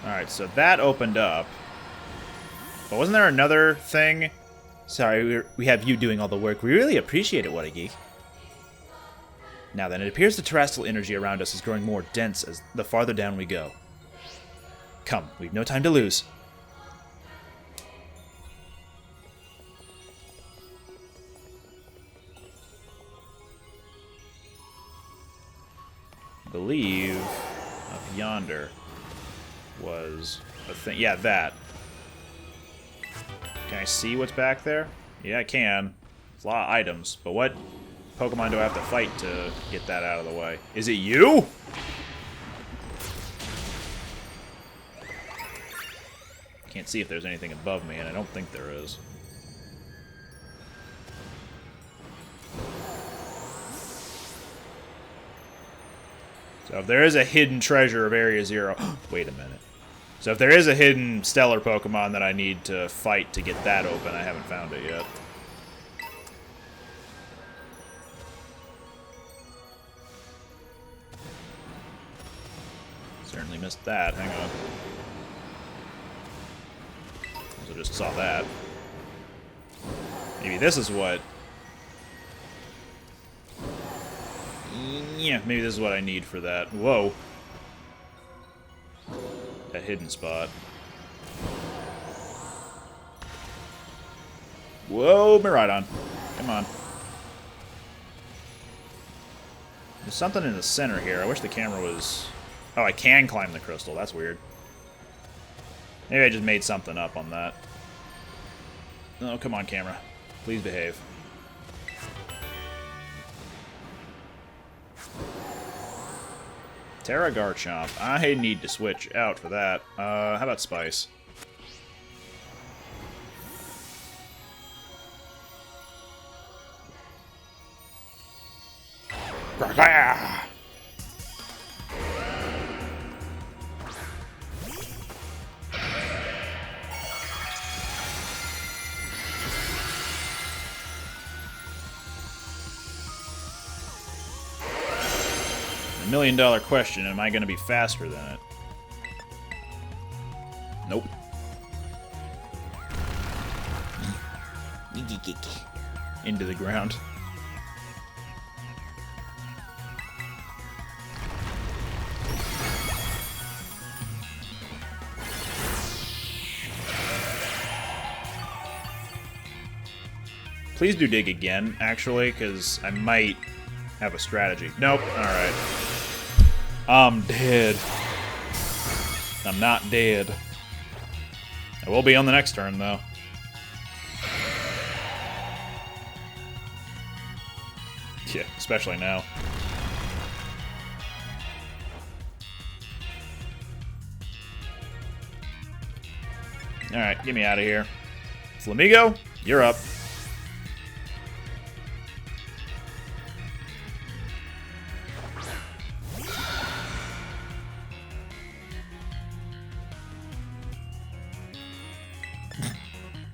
S1: Alright, so that opened up. But wasn't there another thing?
S2: Sorry, we have you doing all the work. We really appreciate it, What a Geek. Now then, it appears the terrestrial energy around us is growing more dense as the farther down we go. Come, we've no time to lose.
S1: I believe up yonder was a thing. Yeah, that. Can I see what's back there? Yeah, I can. There's a lot of items, but what Pokemon do I have to fight to get that out of the way? Is it you? Can't see if there's anything above me, and I don't think there is. So if there is a hidden treasure of Area 0... Wait a minute. So if there is a hidden stellar Pokemon that I need to fight to get that open, I haven't found it yet. Certainly missed that. Hang on. Also just saw that. Maybe this is what... Yeah, maybe this is what I need for that. Whoa. That hidden spot. Whoa, Miraidon. Come on. There's something in the center here. I wish the camera was... Oh, I can climb the crystal. That's weird. Maybe I just made something up on that. Oh, come on, camera. Please behave. Terra Garchomp. I need to switch out for that. How about Spice? $1,000,000 question, am I going to be faster than it? Nope. Into the ground. Please do dig again, actually, because I might have a strategy. Nope. Alright. I'm dead. I'm not dead. I will be on the next turn, though. Yeah, especially now. Alright, get me out of here. Flamigo, you're up.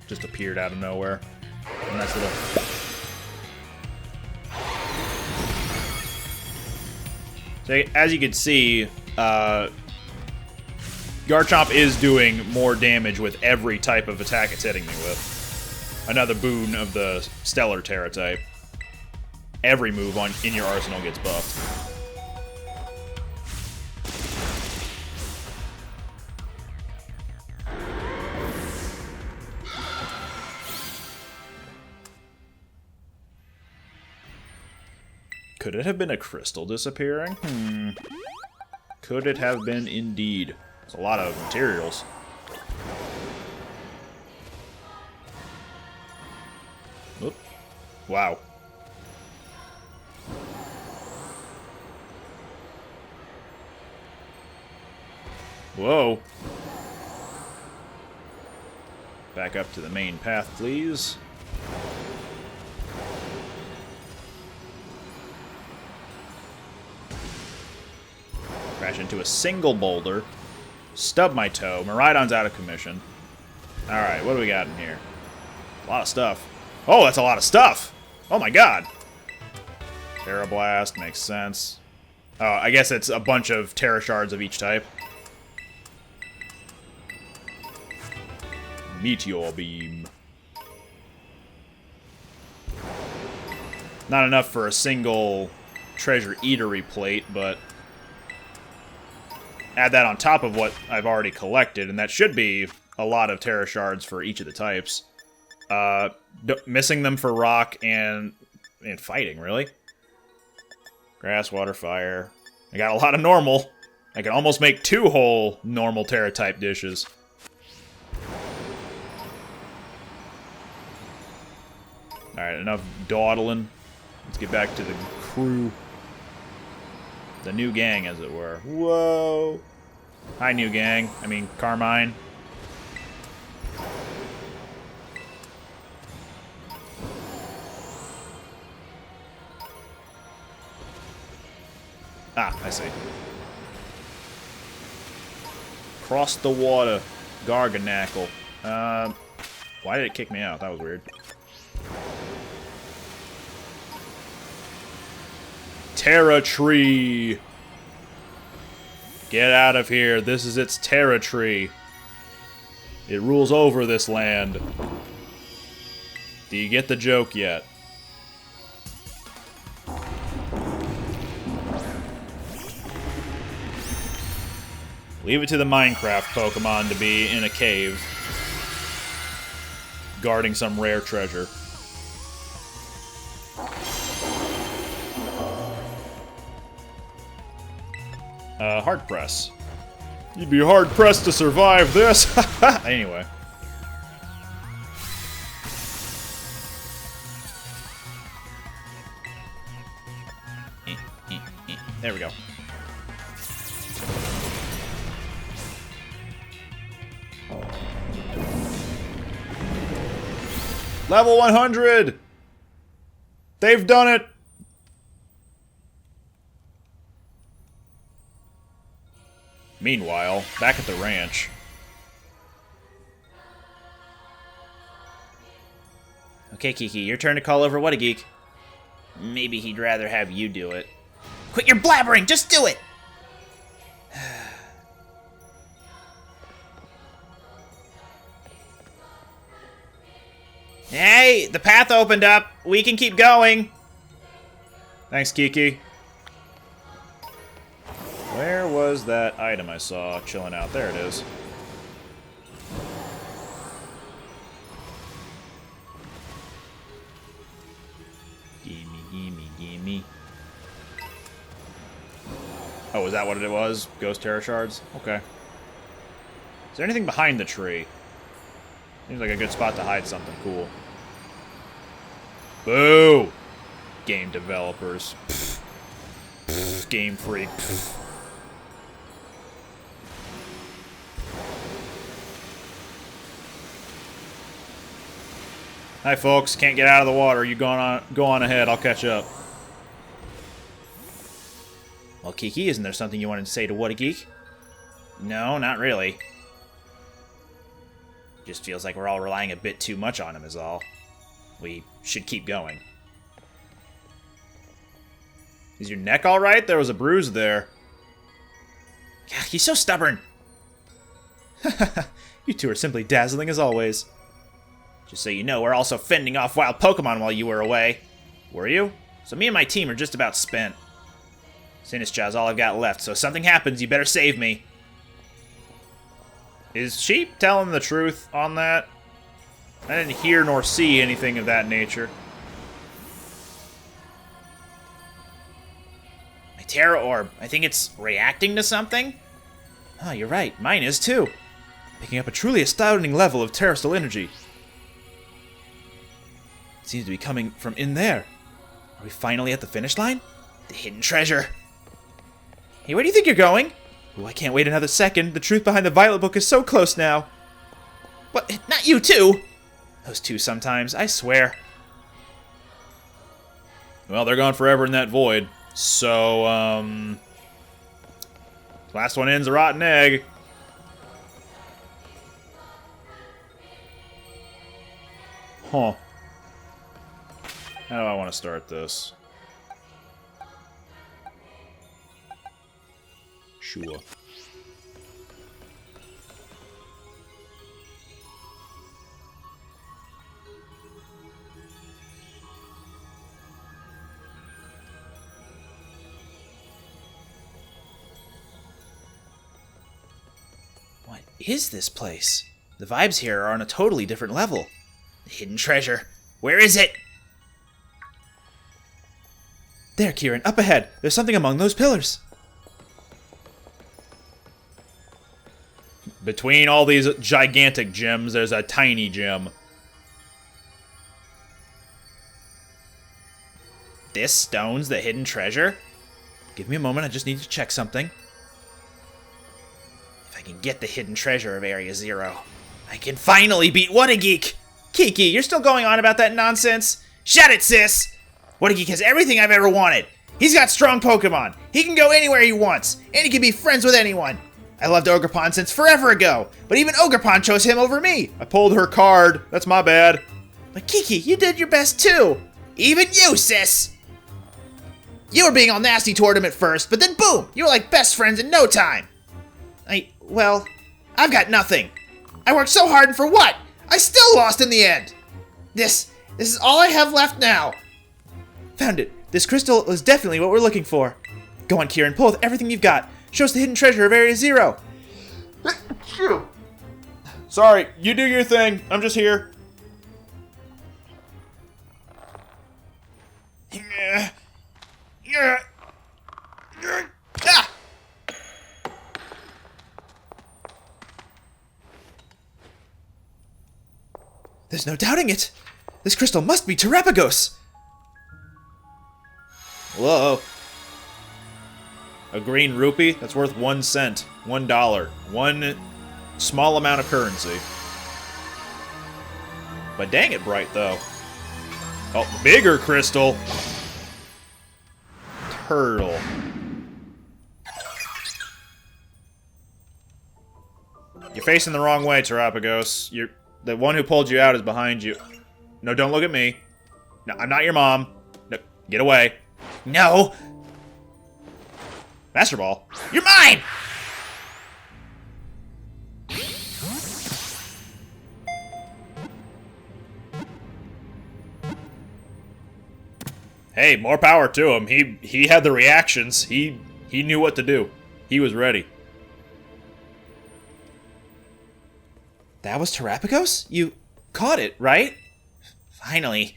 S1: Just appeared out of nowhere. Nice little... So, as you can see, Garchomp is doing more damage with every type of attack it's hitting me with. Another boon of the Stellar Terra type. Every move in your arsenal gets buffed. Could it have been a crystal disappearing? Could it have been indeed? It's a lot of materials. Oop. Wow. Whoa. Back up to the main path, please. Crash into a single boulder. Stub my toe. Miraidon's out of commission. Alright, what do we got in here? A lot of stuff. Oh, that's a lot of stuff! Oh my god! Terra Blast, makes sense. Oh, I guess it's a bunch of Terra Shards of each type. Meteor Beam. Not enough for a single Treasure Eatery plate, but... add that on top of what I've already collected, and that should be a lot of Terra Shards for each of the types. Missing them for Rock and Fighting, really. Grass, Water, Fire. I got a lot of Normal. I can almost make 2 whole Normal Terra-type dishes. Alright, enough dawdling. Let's get back to the crew. The new gang, as it were. Whoa! Hi, new gang. I mean, Carmine. Ah, I see. Cross the water. Garganackle. Why did it kick me out? That was weird. Terra Tree. Get out of here. This is its Terra Tree. It rules over this land. Do you get the joke yet? Leave it to the Minecraft Pokemon to be in a cave, guarding some rare treasure. Hard press. You'd be hard pressed to survive this. Anyway. There we go. Level 100! They've done it! Meanwhile, back at the ranch.
S2: Okay, Kiki, your turn to call over What a Geek. Maybe he'd rather have you do it. Quit your blabbering! Just do it! Hey, the path opened up. We can keep going.
S1: Thanks, Kiki. Where was that item I saw chilling out? There it is. Gimme, gimme, gimme. Oh, is that what it was? Ghost Terra Shards? Okay. Is there anything behind the tree? Seems like a good spot to hide something cool. Boo! Game developers. Pfft. Pfft. Game Freak. Pfft. Hi, folks. Can't get out of the water. You go on ahead. I'll catch up.
S2: Well, Kiki, isn't there something you wanted to say to What a Geek? No, not really. Just feels like we're all relying a bit too much on him is all. We should keep going.
S1: Is your neck alright? There was a bruise there.
S2: Yeah, he's so stubborn. You two are simply dazzling as always. Just so you know, we're also fending off wild Pokemon while you were away. Were you? So me and my team are just about spent. Sinistcha's all I've got left, so if something happens, you better save me.
S1: Is she telling the truth on that? I didn't hear nor see anything of that nature.
S2: My Terra Orb, I think it's reacting to something? Oh, you're right, mine is too. Picking up a truly astounding level of terrestrial energy. It seems to be coming from in there. Are we finally at the finish line? The hidden treasure. Hey, where do you think you're going? Oh, I can't wait another second. The truth behind the Violet Book is so close now. What? Not you too? Those two sometimes, I swear.
S1: Well, they're gone forever in that void. So, last one in's a rotten egg. Huh. How do I want to start this? Sure.
S2: What is this place? The vibes here are on a totally different level. The hidden treasure. Where is it? There, Kieran, up ahead. There's something among those pillars.
S1: Between all these gigantic gems, there's a tiny gem.
S2: This stone's the hidden treasure? Give me a moment, I just need to check something. If I can get the hidden treasure of Area Zero, I can finally beat What a Geek! Kiki, you're still going on about that nonsense? Shut it, sis! What a Geek has everything I've ever wanted. He's got strong Pokemon. He can go anywhere he wants, and he can be friends with anyone. I loved Ogerpon since forever ago, but even Ogerpon chose him over me.
S1: I pulled her card. That's my bad.
S2: But Kiki, you did your best too. Even you, sis. You were being all nasty toward him at first, but then boom, you were like best friends in no time. Well, I've got nothing. I worked so hard and for what? I still lost in the end. This is all I have left now. Found it. This crystal is definitely what we're looking for. Go on, Kieran, pull with everything you've got. Show us the hidden treasure of Area 0.
S1: Sorry, you do your thing. I'm just here.
S2: Ah! There's no doubting it. This crystal must be Terapagos.
S1: Whoa. A green rupee? That's worth 1 cent. $1. One small amount of currency. But dang it bright, though. Oh, bigger crystal. Turtle. You're facing the wrong way, Terapagos. The one who pulled you out is behind you. No, don't look at me. No, I'm not your mom. No, get away.
S2: No.
S1: Master Ball.
S2: You're mine!
S1: Hey, more power to him. He had the reactions. He knew what to do. He was ready.
S2: That was Terapagos? You caught it, right? Finally.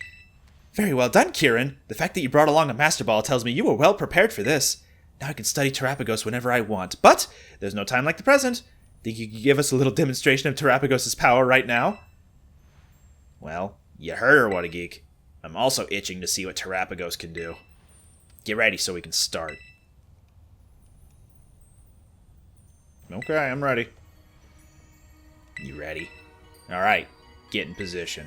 S2: Very well done, Kieran. The fact that you brought along a Master Ball tells me you were well prepared for this. Now I can study Terapagos whenever I want. But there's no time like the present. Think you could give us a little demonstration of Terapagos' power right now? Well, you heard her, what a geek. I'm also itching to see what Terapagos can do. Get ready so we can start.
S1: Okay, I'm ready.
S2: You ready? Alright, get in position.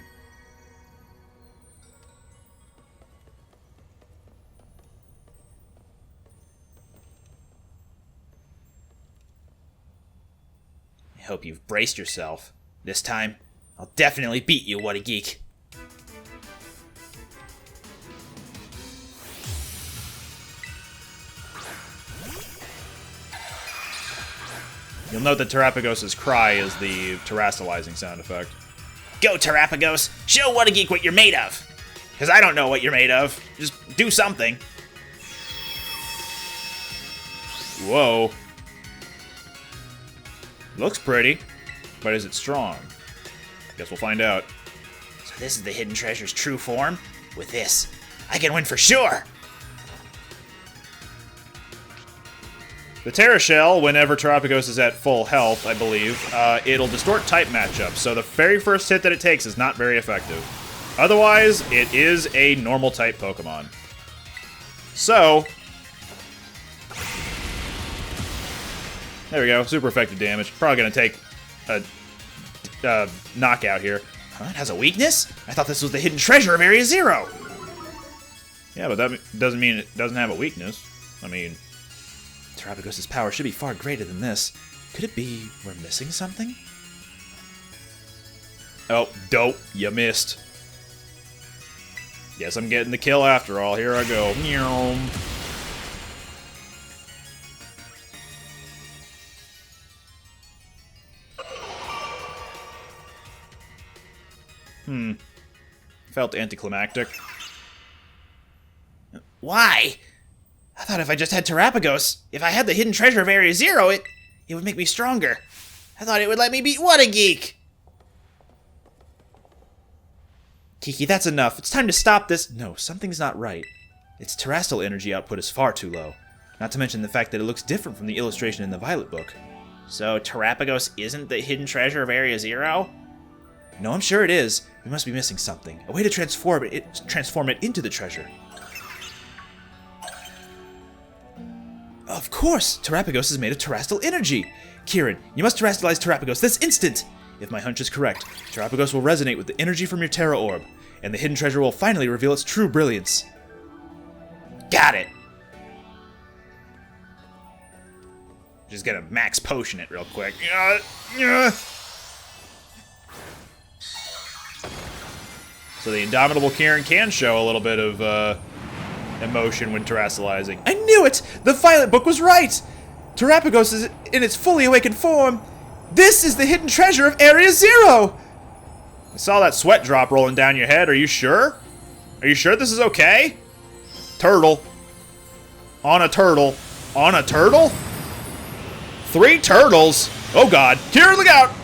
S2: I hope you've braced yourself. This time, I'll definitely beat you, what a geek.
S1: You'll note that Terapagos' cry is the terastallizing sound effect.
S2: Go, Terapagos! Show what a geek what you're made of! Because I don't know what you're made of. Just do something.
S1: Whoa. Looks pretty, but is it strong? Guess we'll find out.
S2: So this is the hidden treasure's true form? With this, I can win for sure!
S1: The Terra Shell, whenever Terapagos is at full health, I believe, it'll distort type matchups, so the very first hit that it takes is not very effective. Otherwise, it is a normal type Pokemon. So, there we go, super effective damage. Probably gonna take a knockout here.
S2: Huh? It has a weakness? I thought this was the hidden treasure of Area 0!
S1: Yeah, but that doesn't mean it doesn't have a weakness. I mean,
S2: Terapagos' power should be far greater than this. Could it be we're missing something?
S1: oh, dope, you missed. Guess I'm getting the kill after all. Here I go. Meow. Felt anticlimactic.
S2: Why? I thought if I just had Terapagos, if I had the hidden treasure of Area 0, it would make me stronger. I thought it would let me beat What a Geek! Kiki, that's enough. It's time to stop this. No, something's not right. Its terrestrial energy output is far too low. Not to mention the fact that it looks different from the illustration in the Violet book. So Terapagos isn't the hidden treasure of Area 0? No, I'm sure it is. We must be missing something. A way to transform it into the treasure. Of course! Terapagos is made of terrestrial energy! Kieran, you must terrestrialize Terapagos this instant! If my hunch is correct, Terapagos will resonate with the energy from your Terra Orb, and the hidden treasure will finally reveal its true brilliance. Got it! Just gonna max potion it real quick.
S1: So the indomitable Kieran can show a little bit of emotion when terastallizing.
S2: I knew it! The Violet Book was right! Terapagos is in its fully awakened form. This is the hidden treasure of Area Zero!
S1: I saw that sweat drop rolling down your head. Are you sure? Are you sure this is okay? Turtle. On a turtle. On a turtle? 3 turtles? Oh god. Kieran, look out!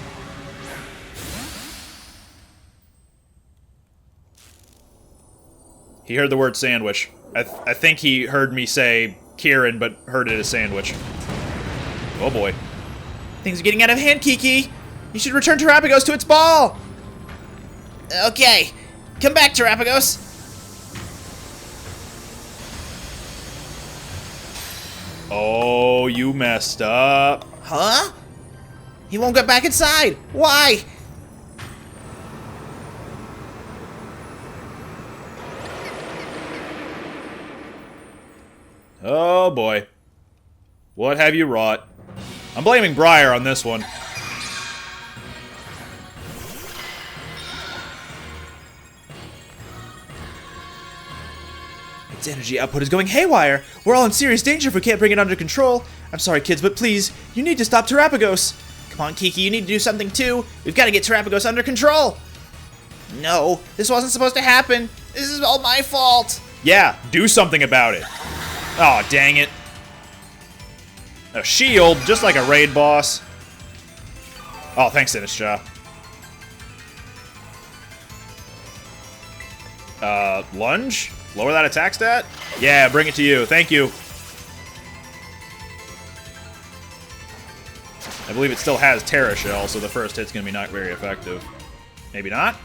S1: He heard the word sandwich. I think he heard me say Kieran, but heard it as sandwich. Oh boy.
S2: Things are getting out of hand, Kiki. You should return Terapagos to its ball. Okay. Come back, Terapagos.
S1: Oh, you messed up.
S2: Huh? He won't get back inside. Why?
S1: Oh boy. What have you wrought? I'm blaming Briar on this one.
S2: Its energy output is going haywire. We're all in serious danger if we can't bring it under control. I'm sorry, kids, but please, you need to stop Terapagos. Come on, Kiki, you need to do something too. We've got to get Terapagos under control. No, this wasn't supposed to happen. This is all my fault.
S1: Yeah, do something about it. Oh, dang it. A shield, just like a raid boss. Oh, thanks, Sinistra. Lunge? Lower that attack stat? Yeah, bring it to you. Thank you. I believe it still has Terra Shell, so the first hit's gonna be not very effective. Maybe not?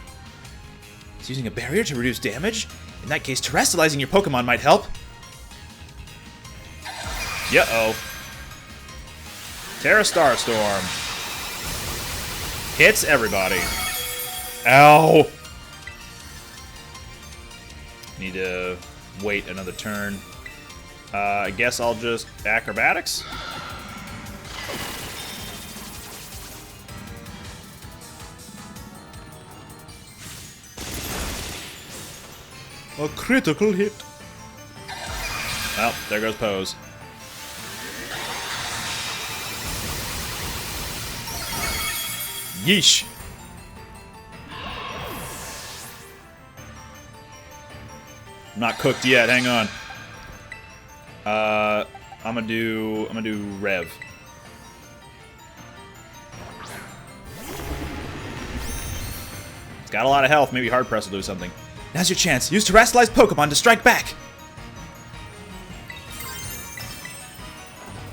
S2: It's using a barrier to reduce damage? In that case, terrestrializing your Pokemon might help.
S1: Yeah-oh. Terra Starstorm. Hits everybody. Ow! Need to wait another turn. I guess I'll just acrobatics.
S2: A critical hit.
S1: Well, there goes Pose. Yeesh. I'm not cooked yet. Hang on. I'm gonna do Rev. It's got a lot of health. Maybe Hard Press will do something.
S2: Now's your chance. Use terrestrialized Pokemon to strike back.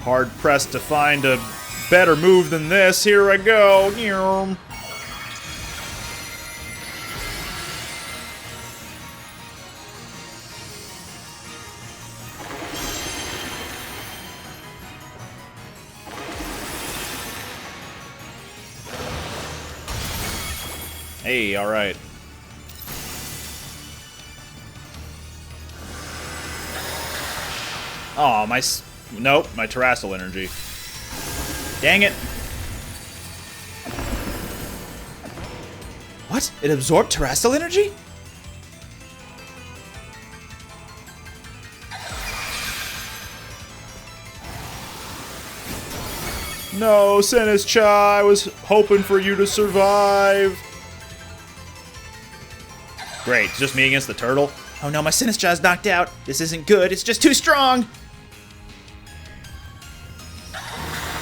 S1: Hard pressed to find a better move than this. Here I go. Hey, all right. Oh, nope, my Terrestrial Energy. Dang it.
S2: What? It absorbed terrestrial energy?
S1: No, Sinistra, I was hoping for you to survive. Great, it's just me against the turtle.
S2: Oh no, my Sinistra is knocked out. This isn't good. It's just too strong.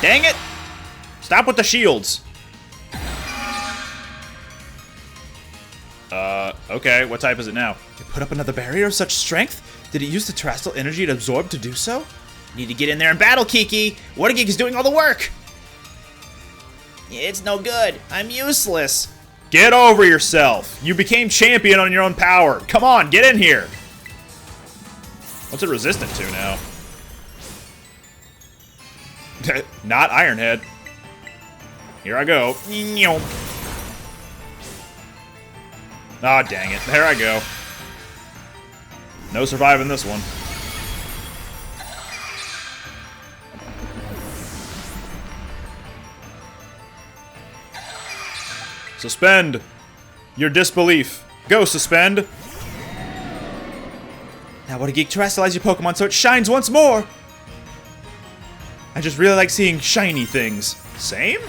S1: Dang it! Stop with the shields. Okay, what type is it now?
S2: It put up another barrier of such strength? Did it use the terrestrial energy it absorbed to do so? Need to get in there and battle, Kiki. Watergeek is doing all the work. It's no good. I'm useless.
S1: Get over yourself. You became champion on your own power. Come on, get in here. What's it resistant to now? Not Ironhead. Here I go. Ah, dang it. There I go. No surviving this one. Suspend your disbelief. Go, suspend.
S2: Now what a geek, terrestrialize your Pokemon so it shines once more! I just really like seeing shiny things.
S1: Same?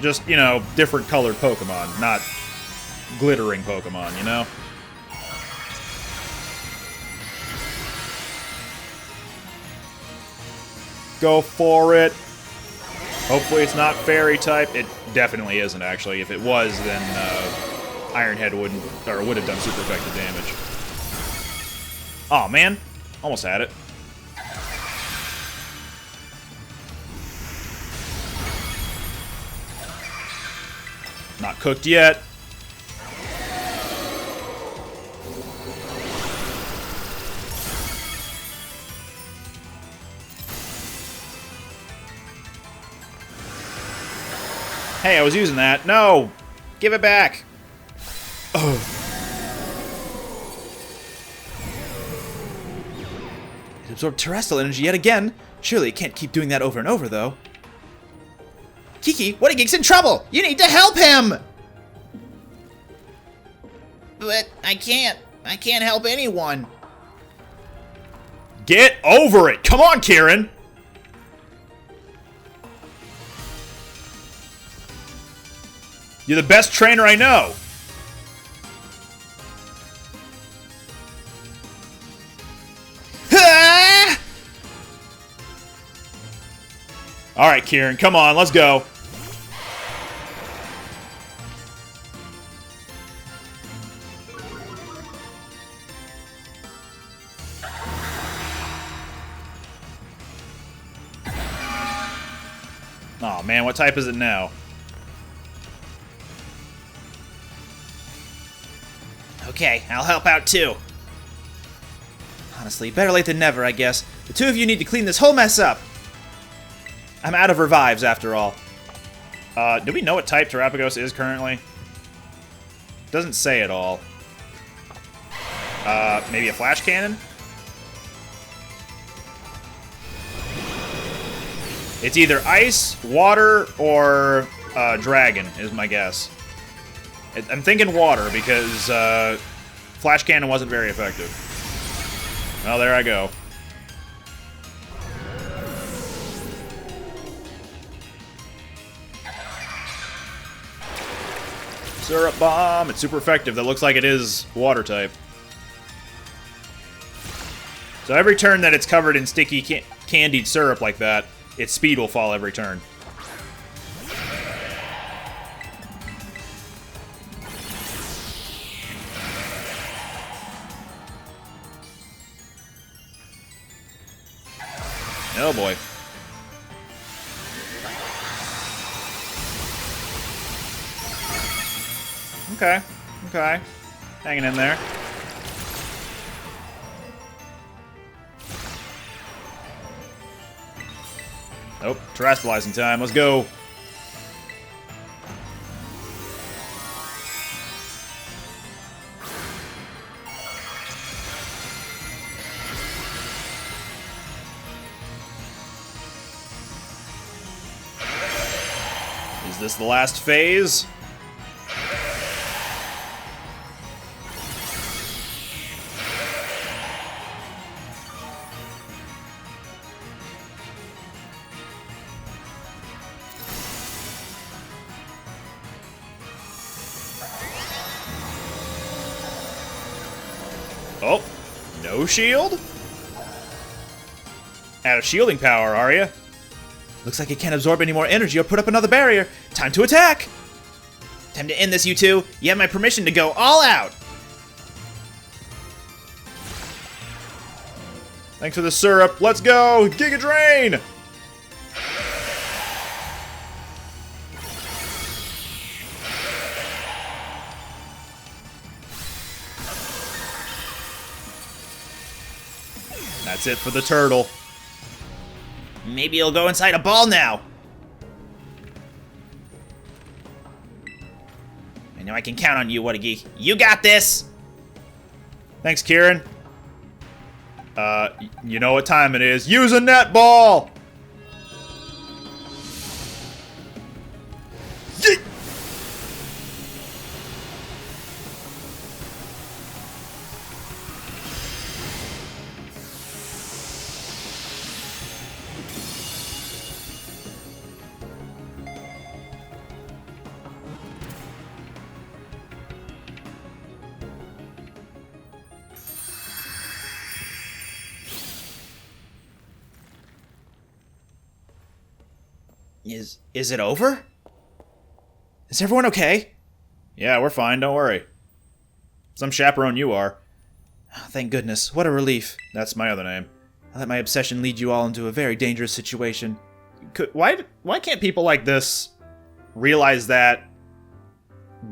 S1: Just, you know, different colored Pokemon, not glittering Pokemon, you know? Go for it. Hopefully it's not fairy type. It definitely isn't, actually. If it was, then Iron Head would have done super effective damage. Oh man, almost had it. Not cooked yet. Hey, I was using that. No! Give it back! Oh.
S2: It absorbed terrestrial energy yet again. Surely it can't keep doing that over and over, though. Kiki, What a Geek's in trouble! You need to help him! But I can't. I can't help anyone.
S1: Get over it! Come on, Kieran! You're the best trainer I know!
S2: Ah!
S1: Alright, Kieran, come on, let's go. Oh man, what type is it now?
S2: Okay, I'll help out too. Honestly, better late than never, I guess. The two of you need to clean this whole mess up. I'm out of revives, after all.
S1: Do we know what type Terapagos is currently? Doesn't say at all. Maybe a flash cannon? It's either ice, water, or dragon, is my guess. I'm thinking water, because flash cannon wasn't very effective. Well, there I go. Syrup bomb! It's super effective. That looks like it is water type. So every turn that it's covered in sticky candied syrup like that, its speed will fall every turn. Oh boy. Okay, okay. Hanging in there. Nope, terrestrializing time. Let's go. Is this the last phase? Oh, no shield? Out of shielding power, are you?
S2: Looks like it can't absorb any more energy or put up another barrier. Time to attack! Time to end this, you two. You have my permission to go all out.
S1: Thanks for the syrup. Let's go! Giga Drain! That's it for the turtle.
S2: Maybe he'll go inside a ball now. I know I can count on you, What a Geek. You got this!
S1: Thanks, Kieran. You know what time it is. Use a netball! Yeet!
S2: Is it over? Is everyone okay?
S1: Yeah, we're fine, don't worry. Some chaperone you are.
S2: Oh, thank goodness. What a relief.
S1: That's my other name.
S2: I let my obsession lead you all into a very dangerous situation.
S1: Why can't people like this realize that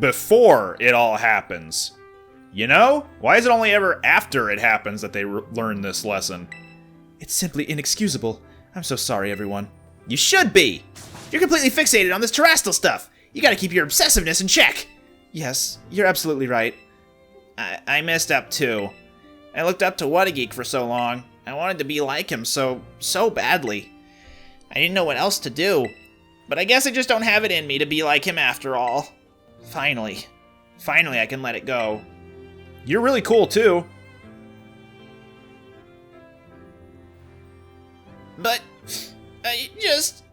S1: before it all happens? You know? Why is it only ever after it happens that they learn this lesson?
S2: It's simply inexcusable. I'm so sorry, everyone. You should be! You're completely fixated on this terrestrial stuff! You gotta keep your obsessiveness in check! Yes, you're absolutely right. I messed up too. I looked up to Whatageek for so long. I wanted to be like him so badly. I didn't know what else to do. But I guess I just don't have it in me to be like him after all. Finally I can let it go.
S1: You're really cool too.
S2: But I just...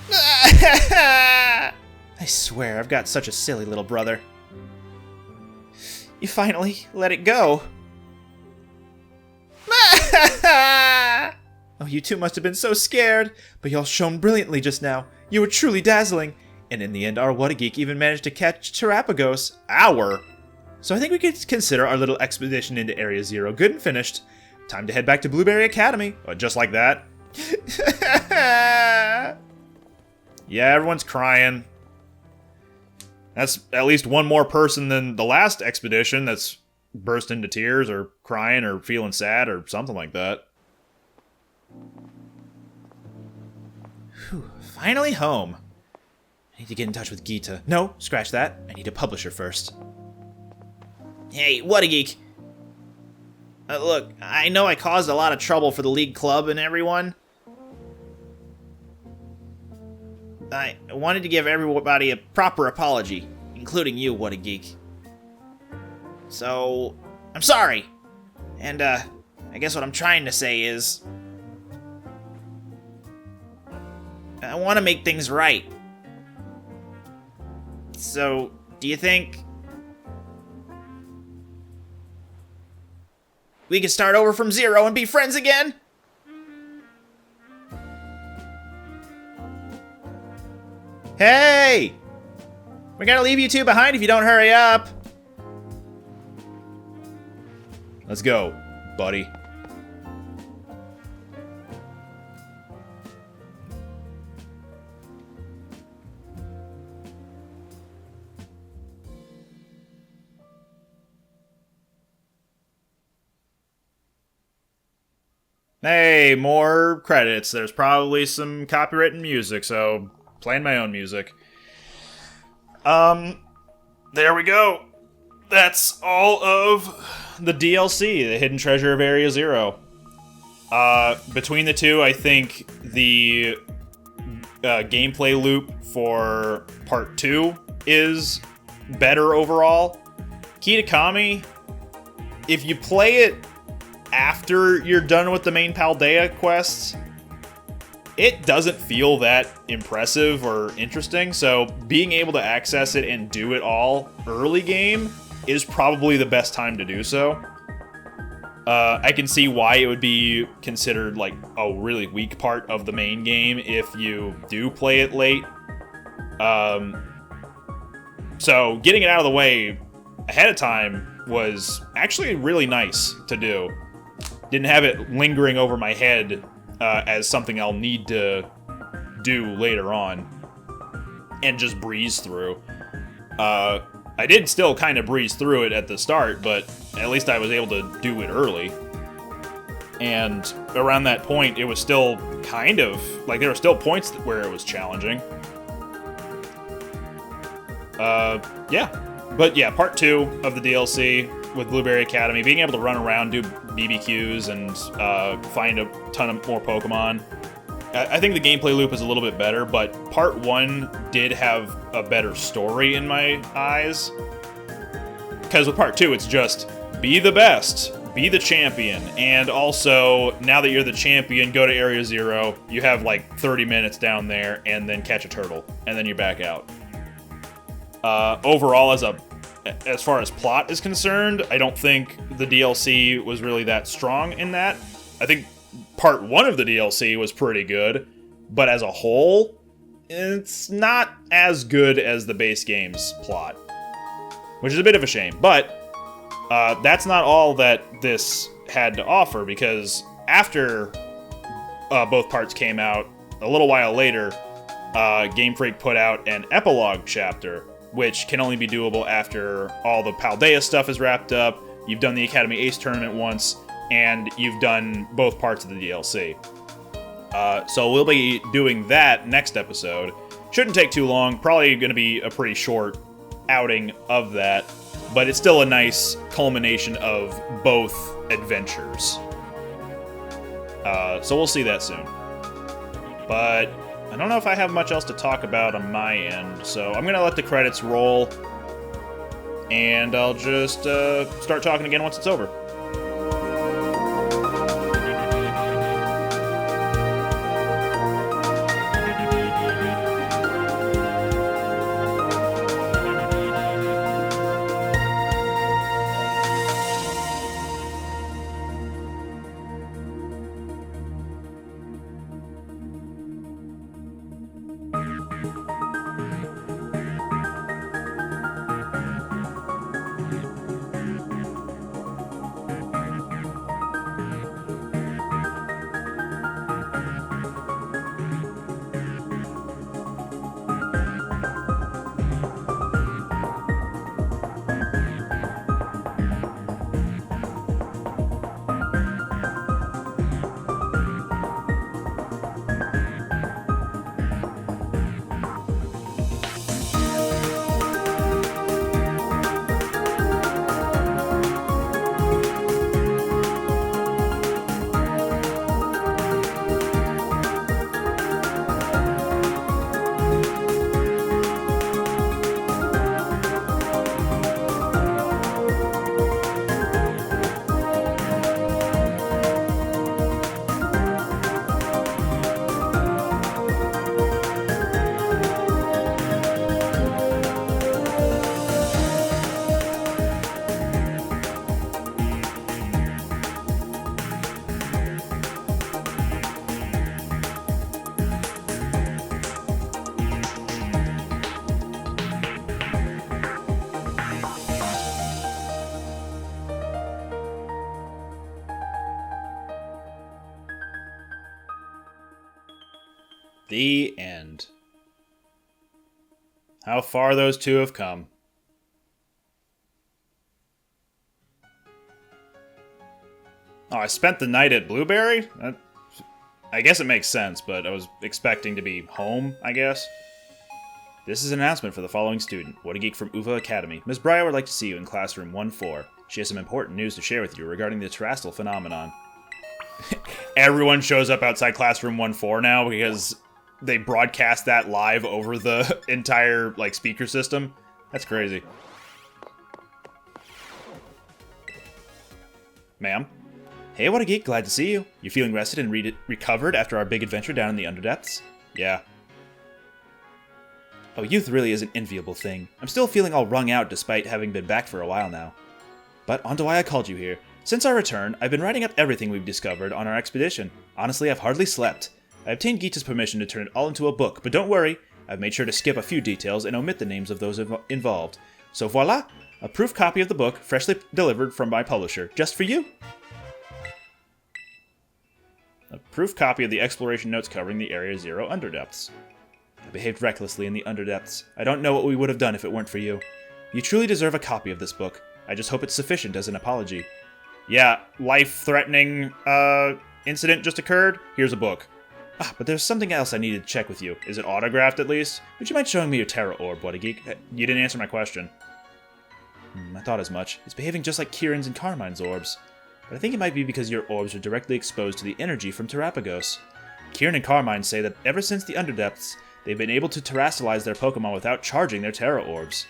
S2: I swear, I've got such a silly little brother. You finally let it go. Oh, you two must have been so scared, but y'all shone brilliantly just now. You were truly dazzling. And in the end, our Whatageek even managed to catch Terapagos. So I think we could consider our little expedition into Area Zero good and finished. Time to head back to Blueberry Academy.
S1: Just like that? Yeah, everyone's crying. That's at least one more person than the last expedition that's burst into tears or crying or feeling sad or something like that.
S2: Whew, finally home. I need to get in touch with Gita. No, scratch that. I need to publish her first. Hey, Whatageek. Look, I know I caused a lot of trouble for the League Club and everyone. I wanted to give everybody a proper apology, including you, Whatageek. So, I'm sorry. And, I guess what I'm trying to say is... I want to make things right. So, do you think... we can start over from zero and be friends again? Hey! We're gonna leave you two behind if you don't hurry up.
S1: Let's go, buddy. Hey, more credits. There's probably some copyrighted music, so playing my own music. There we go. That's all of the DLC, the Hidden Treasure of Area Zero. Between the two, I think the gameplay loop for Part 2 is better overall. Kitakami, if you play it after you're done with the main Paldea quests, it doesn't feel that impressive or interesting, so being able to access it and do it all early game is probably the best time to do so. I can see why it would be considered like a really weak part of the main game if you do play it late. So getting it out of the way ahead of time was actually really nice to do. Didn't have it lingering over my head as something I'll need to do later on and just breeze through. I did still kind of breeze through it at the start, but at least I was able to do it early. And around that point, it was still kind of, like, there were still points where it was challenging. Yeah. But yeah, part 2 of the DLC with Blueberry Academy, being able to run around, do BBQs, and find a ton of more Pokemon. I think the gameplay loop is a little bit better, but part 1 did have a better story in my eyes. Because with part 2, it's just, be the best, be the champion. And also, now that you're the champion, go to Area 0. You have like 30 minutes down there, and then catch a turtle. And then you're back out. Overall, as far as plot is concerned, I don't think the DLC was really that strong in that. I think part 1 of the DLC was pretty good, but as a whole, it's not as good as the base game's plot, which is a bit of a shame. But that's not all that this had to offer, because after both parts came out, a little while later, Game Freak put out an epilogue chapter, which can only be doable after all the Paldea stuff is wrapped up, you've done the Academy Ace tournament once, and you've done both parts of the DLC. So we'll be doing that next episode. Shouldn't take too long, probably going to be a pretty short outing of that, but it's still a nice culmination of both adventures. So we'll see that soon. But I don't know if I have much else to talk about on my end, so I'm going to let the credits roll, and I'll just start talking again once it's over. The end. How far those two have come. Oh, I spent the night at Blueberry? I guess it makes sense, but I was expecting to be home, I guess. This is an announcement for the following student. What a Geek from UVA Academy. Ms. Breyer would like to see you in classroom 1-4. She has some important news to share with you regarding the terrestrial phenomenon. Everyone shows up outside classroom 1-4 now because they broadcast that live over the entire, speaker system. That's crazy. Ma'am? Hey, what a geek. Glad to see you. You feeling rested and recovered after our big adventure down in the Underdepths? Yeah. Oh, youth really is an enviable thing. I'm still feeling all wrung out despite having been back for a while now. But on to why I called you here. Since our return, I've been writing up everything we've discovered on our expedition. Honestly, I've hardly slept. I obtained Geeta's permission to turn it all into a book, but don't worry, I've made sure to skip a few details and omit the names of those involved. So voila, a proof copy of the book, freshly delivered from my publisher, just for you. A proof copy of the exploration notes covering the Area 0 Underdepths. I behaved recklessly in the Underdepths. I don't know what we would have done if it weren't for you. You truly deserve a copy of this book. I just hope it's sufficient as an apology. Yeah, life-threatening, incident just occurred. Here's a book. Ah, but there's something else I needed to check with you. Is it autographed, at least? Would you mind showing me your Terra Orb, What a Geek? You didn't answer my question. I thought as much. It's behaving just like Kieran's and Carmine's orbs. But I think it might be because your orbs are directly exposed to the energy from Terrapagos. Kieran and Carmine say that ever since the Underdepths, they've been able to terrestrialize their Pokemon without charging their Terra Orbs.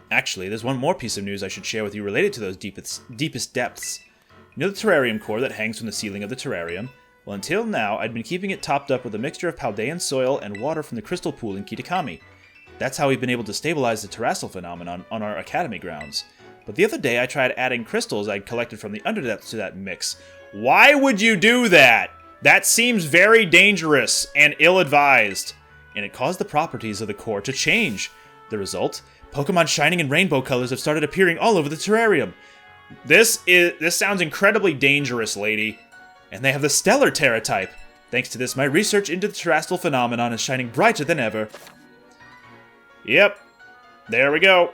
S2: Actually, there's one more piece of news I should share with you related to those deepest depths. You know the terrarium core that hangs from the ceiling of the terrarium? Well, until now, I'd been keeping it topped up with a mixture of Paldean soil and water from the crystal pool in Kitakami. That's how we've been able to stabilize the terrestrial phenomenon on our academy grounds. But the other day, I tried adding crystals I'd collected from the underdepths to that mix. Why would you do that? That seems very dangerous and ill-advised. And it caused the properties of the core to change. The result? Pokemon shining in rainbow colors have started appearing all over the terrarium. This sounds incredibly dangerous, lady. And they have the Stellar Terra type. Thanks to this, my research into the terrestrial phenomenon is shining brighter than ever. Yep. There we go.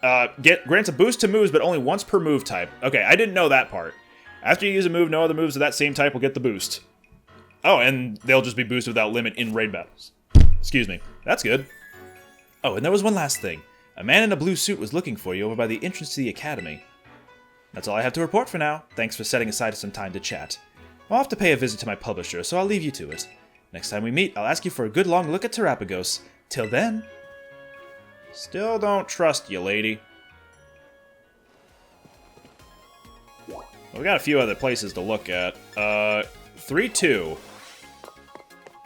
S2: Grants a boost to moves, but only once per move type. Okay, I didn't know that part. After you use a move, no other moves of that same type will get the boost. Oh, and they'll just be boosted without limit in raid battles. Excuse me. That's good. Oh, and there was one last thing. A man in a blue suit was looking for you over by the entrance to the academy. That's all I have to report for now. Thanks for setting aside some time to chat. I'll have to pay a visit to my publisher, so I'll leave you to it. Next time we meet, I'll ask you for a good long look at Terrapagos. Till then... Still don't trust you, lady. Well, we got a few other places to look at. 3-2.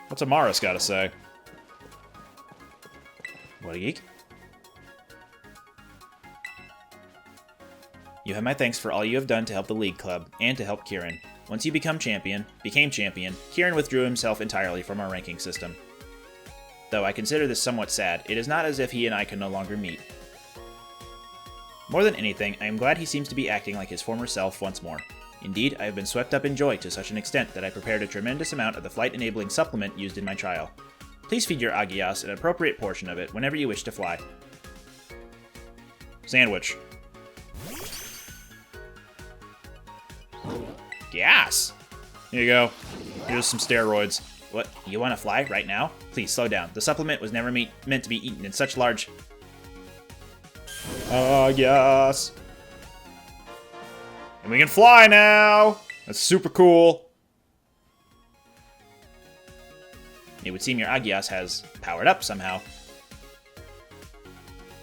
S2: What's Amaris got to say? What a geek. You have my thanks for all you have done to help the League Club, and to help Kieran. Once you became champion, Kieran withdrew himself entirely from our ranking system. Though I consider this somewhat sad, it is not as if he and I can no longer meet. More than anything, I am glad he seems to be acting like his former self once more. Indeed, I have been swept up in joy to such an extent that I prepared a tremendous amount of the flight-enabling supplement used in my trial. Please feed your Agios an appropriate portion of it whenever you wish to fly. Sandwich. Gas! Here you go. Here's some steroids. What? You want to fly right now? Please slow down. The supplement was never meant to be eaten in such large... Yes. And we can fly now! That's super cool. It would seem your Agios has powered up somehow.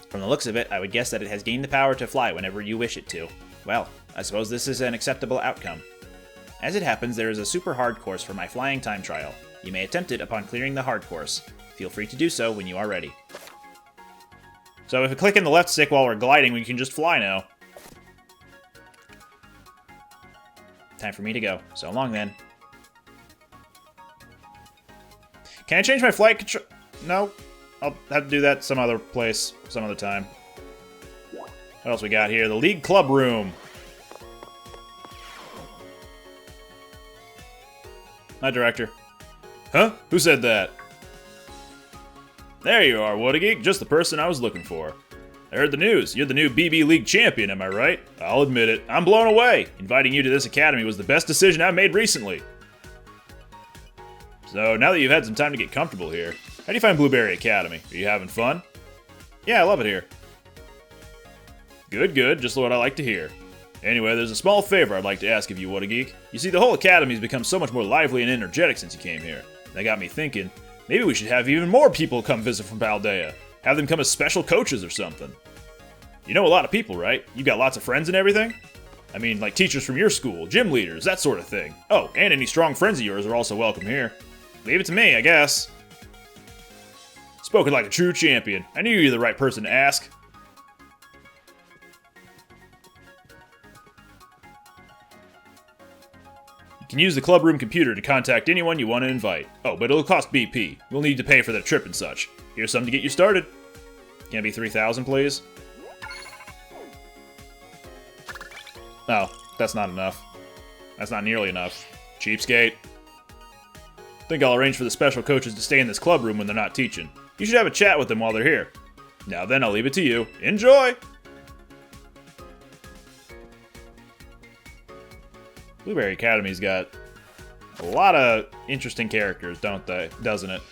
S2: From the looks of it, I would guess that it has gained the power to fly whenever you wish it to. Well, I suppose this is an acceptable outcome. As it happens, there is a super hard course for my flying time trial. You may attempt it upon clearing the hard course. Feel free to do so when you are ready. So if we click in the left stick while we're gliding, we can just fly now. Time for me to go. So long then. Can I change my flight control? No. I'll have to do that some other place, some other time. What else we got here? The League Club Room. Hi, Director. Huh? Who said that? There you are, What a Geek. Just the person I was looking for. I heard the news. You're the new BB League champion, am I right? I'll admit it. I'm blown away. Inviting you to this academy was the best decision I've made recently. So, now that you've had some time to get comfortable here, how do you find Blueberry Academy? Are you having fun? Yeah, I love it here. Good, good. Just what I like to hear. Anyway, there's a small favor I'd like to ask of you, What a Geek. You see, the whole academy's become so much more lively and energetic since you came here. That got me thinking, maybe we should have even more people come visit from Paldea. Have them come as special coaches or something. You know a lot of people, right? You got lots of friends and everything? I mean, like teachers from your school, gym leaders, that sort of thing. Oh, and any strong friends of yours are also welcome here. Leave it to me, I guess. Spoken like a true champion. I knew you were the right person to ask. You can use the clubroom computer to contact anyone you want to invite. Oh, but it'll cost BP. We'll need to pay for the trip and such. Here's something to get you started. Can it be 3,000, please? No, that's not enough. That's not nearly enough. Cheapskate. Think I'll arrange for the special coaches to stay in this clubroom when they're not teaching. You should have a chat with them while they're here. Now then, I'll leave it to you. Enjoy! Blueberry Academy's got a lot of interesting characters, doesn't it?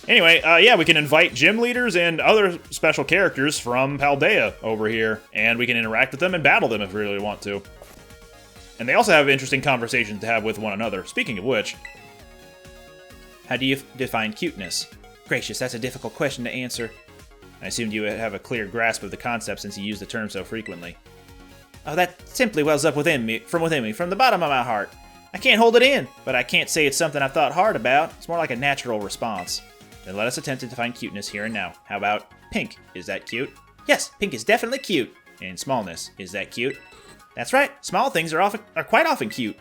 S2: Anyway, yeah, we can invite gym leaders and other special characters from Paldea over here, and we can interact with them and battle them if we really want to. And they also have interesting conversations to have with one another. Speaking of which, how do you define cuteness? Gracious, that's a difficult question to answer. I assumed you would have a clear grasp of the concept since you use the term so frequently. Oh, that simply wells up within me, from the bottom of my heart. I can't hold it in, but I can't say it's something I've thought hard about. It's more like a natural response. Then let us attempt to define cuteness here and now. How about pink? Is that cute? Yes, pink is definitely cute. And smallness, is that cute? That's right, small things are quite often cute.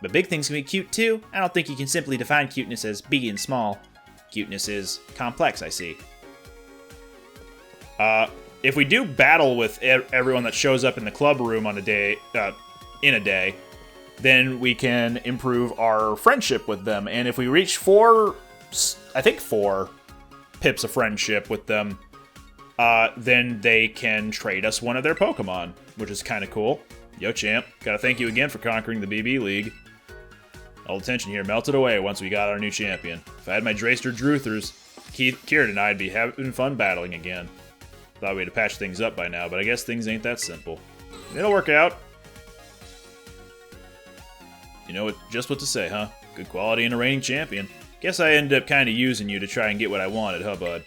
S2: But big things can be cute too. I don't think you can simply define cuteness as big and small. Cuteness is complex, I see. If we do battle with everyone that shows up in the club room on a day, then we can improve our friendship with them. And if we reach 4 pips of friendship with them, then they can trade us one of their Pokemon, which is kind of cool. Yo, champ, gotta thank you again for conquering the BB League. All the tension here melted away once we got our new champion. If I had my Drayster Druthers, Kieran and I'd be having fun battling again. Thought we'd have patched things up by now, but I guess things ain't that simple. It'll work out. You know just what to say, huh? Good quality in a reigning champion. Guess I ended up kind of using you to try and get what I wanted, huh, bud?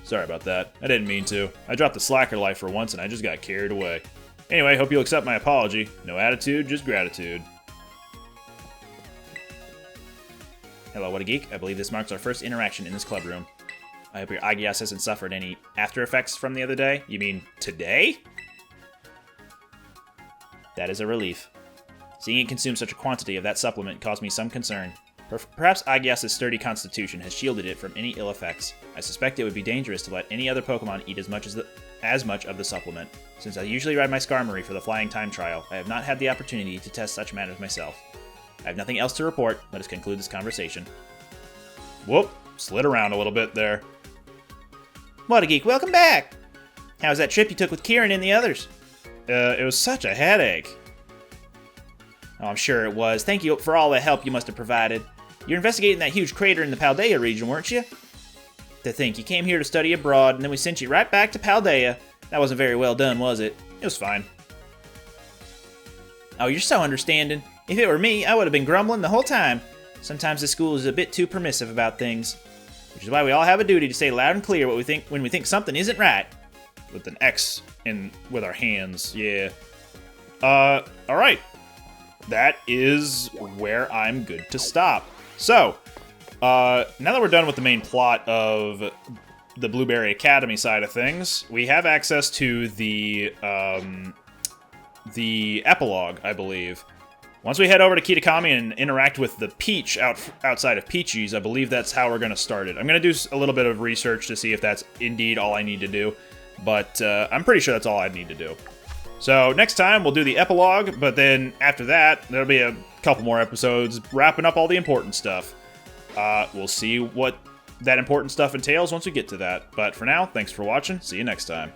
S2: Sorry about that. I didn't mean to. I dropped the slacker life for once and I just got carried away. Anyway, hope you'll accept my apology. No attitude, just gratitude. Hello, what a geek. I believe this marks our first interaction in this club room. I hope your Agios hasn't suffered any after effects from the other day. You mean today? That is a relief. Seeing it consume such a quantity of that supplement caused me some concern. Perhaps Agios' sturdy constitution has shielded it from any ill effects. I suspect it would be dangerous to let any other Pokemon eat as much of the supplement. Since I usually ride my Skarmory for the flying time trial, I have not had the opportunity to test such matters myself. I have nothing else to report. Let us conclude this conversation. Whoop, slid around a little bit there. What a geek, welcome back! How was that trip you took with Kieran and the others?
S1: It was such a headache.
S2: Oh, I'm sure it was. Thank you for all the help you must have provided. You're investigating that huge crater in the Paldea region, weren't you? To think, you came here to study abroad, and then we sent you right back to Paldea. That wasn't very well done, was it?
S1: It was fine.
S2: Oh, you're so understanding. If it were me, I would have been grumbling the whole time. Sometimes the school is a bit too permissive about things. Which is why we all have a duty to say loud and clear what we think when we think something isn't right.
S1: With an X with our hands, yeah. Alright. That is where I'm good to stop. So, now that we're done with the main plot of the Blueberry Academy side of things, we have access to the epilogue, I believe. Once we head over to Kitakami and interact with the Peach outside of Peachy's, I believe that's how we're going to start it. I'm going to do a little bit of research to see if that's indeed all I need to do, but I'm pretty sure that's all I need to do. So next time we'll do the epilogue, but then after that, there'll be a couple more episodes wrapping up all the important stuff. We'll see what that important stuff entails once we get to that. But for now, thanks for watching. See you next time.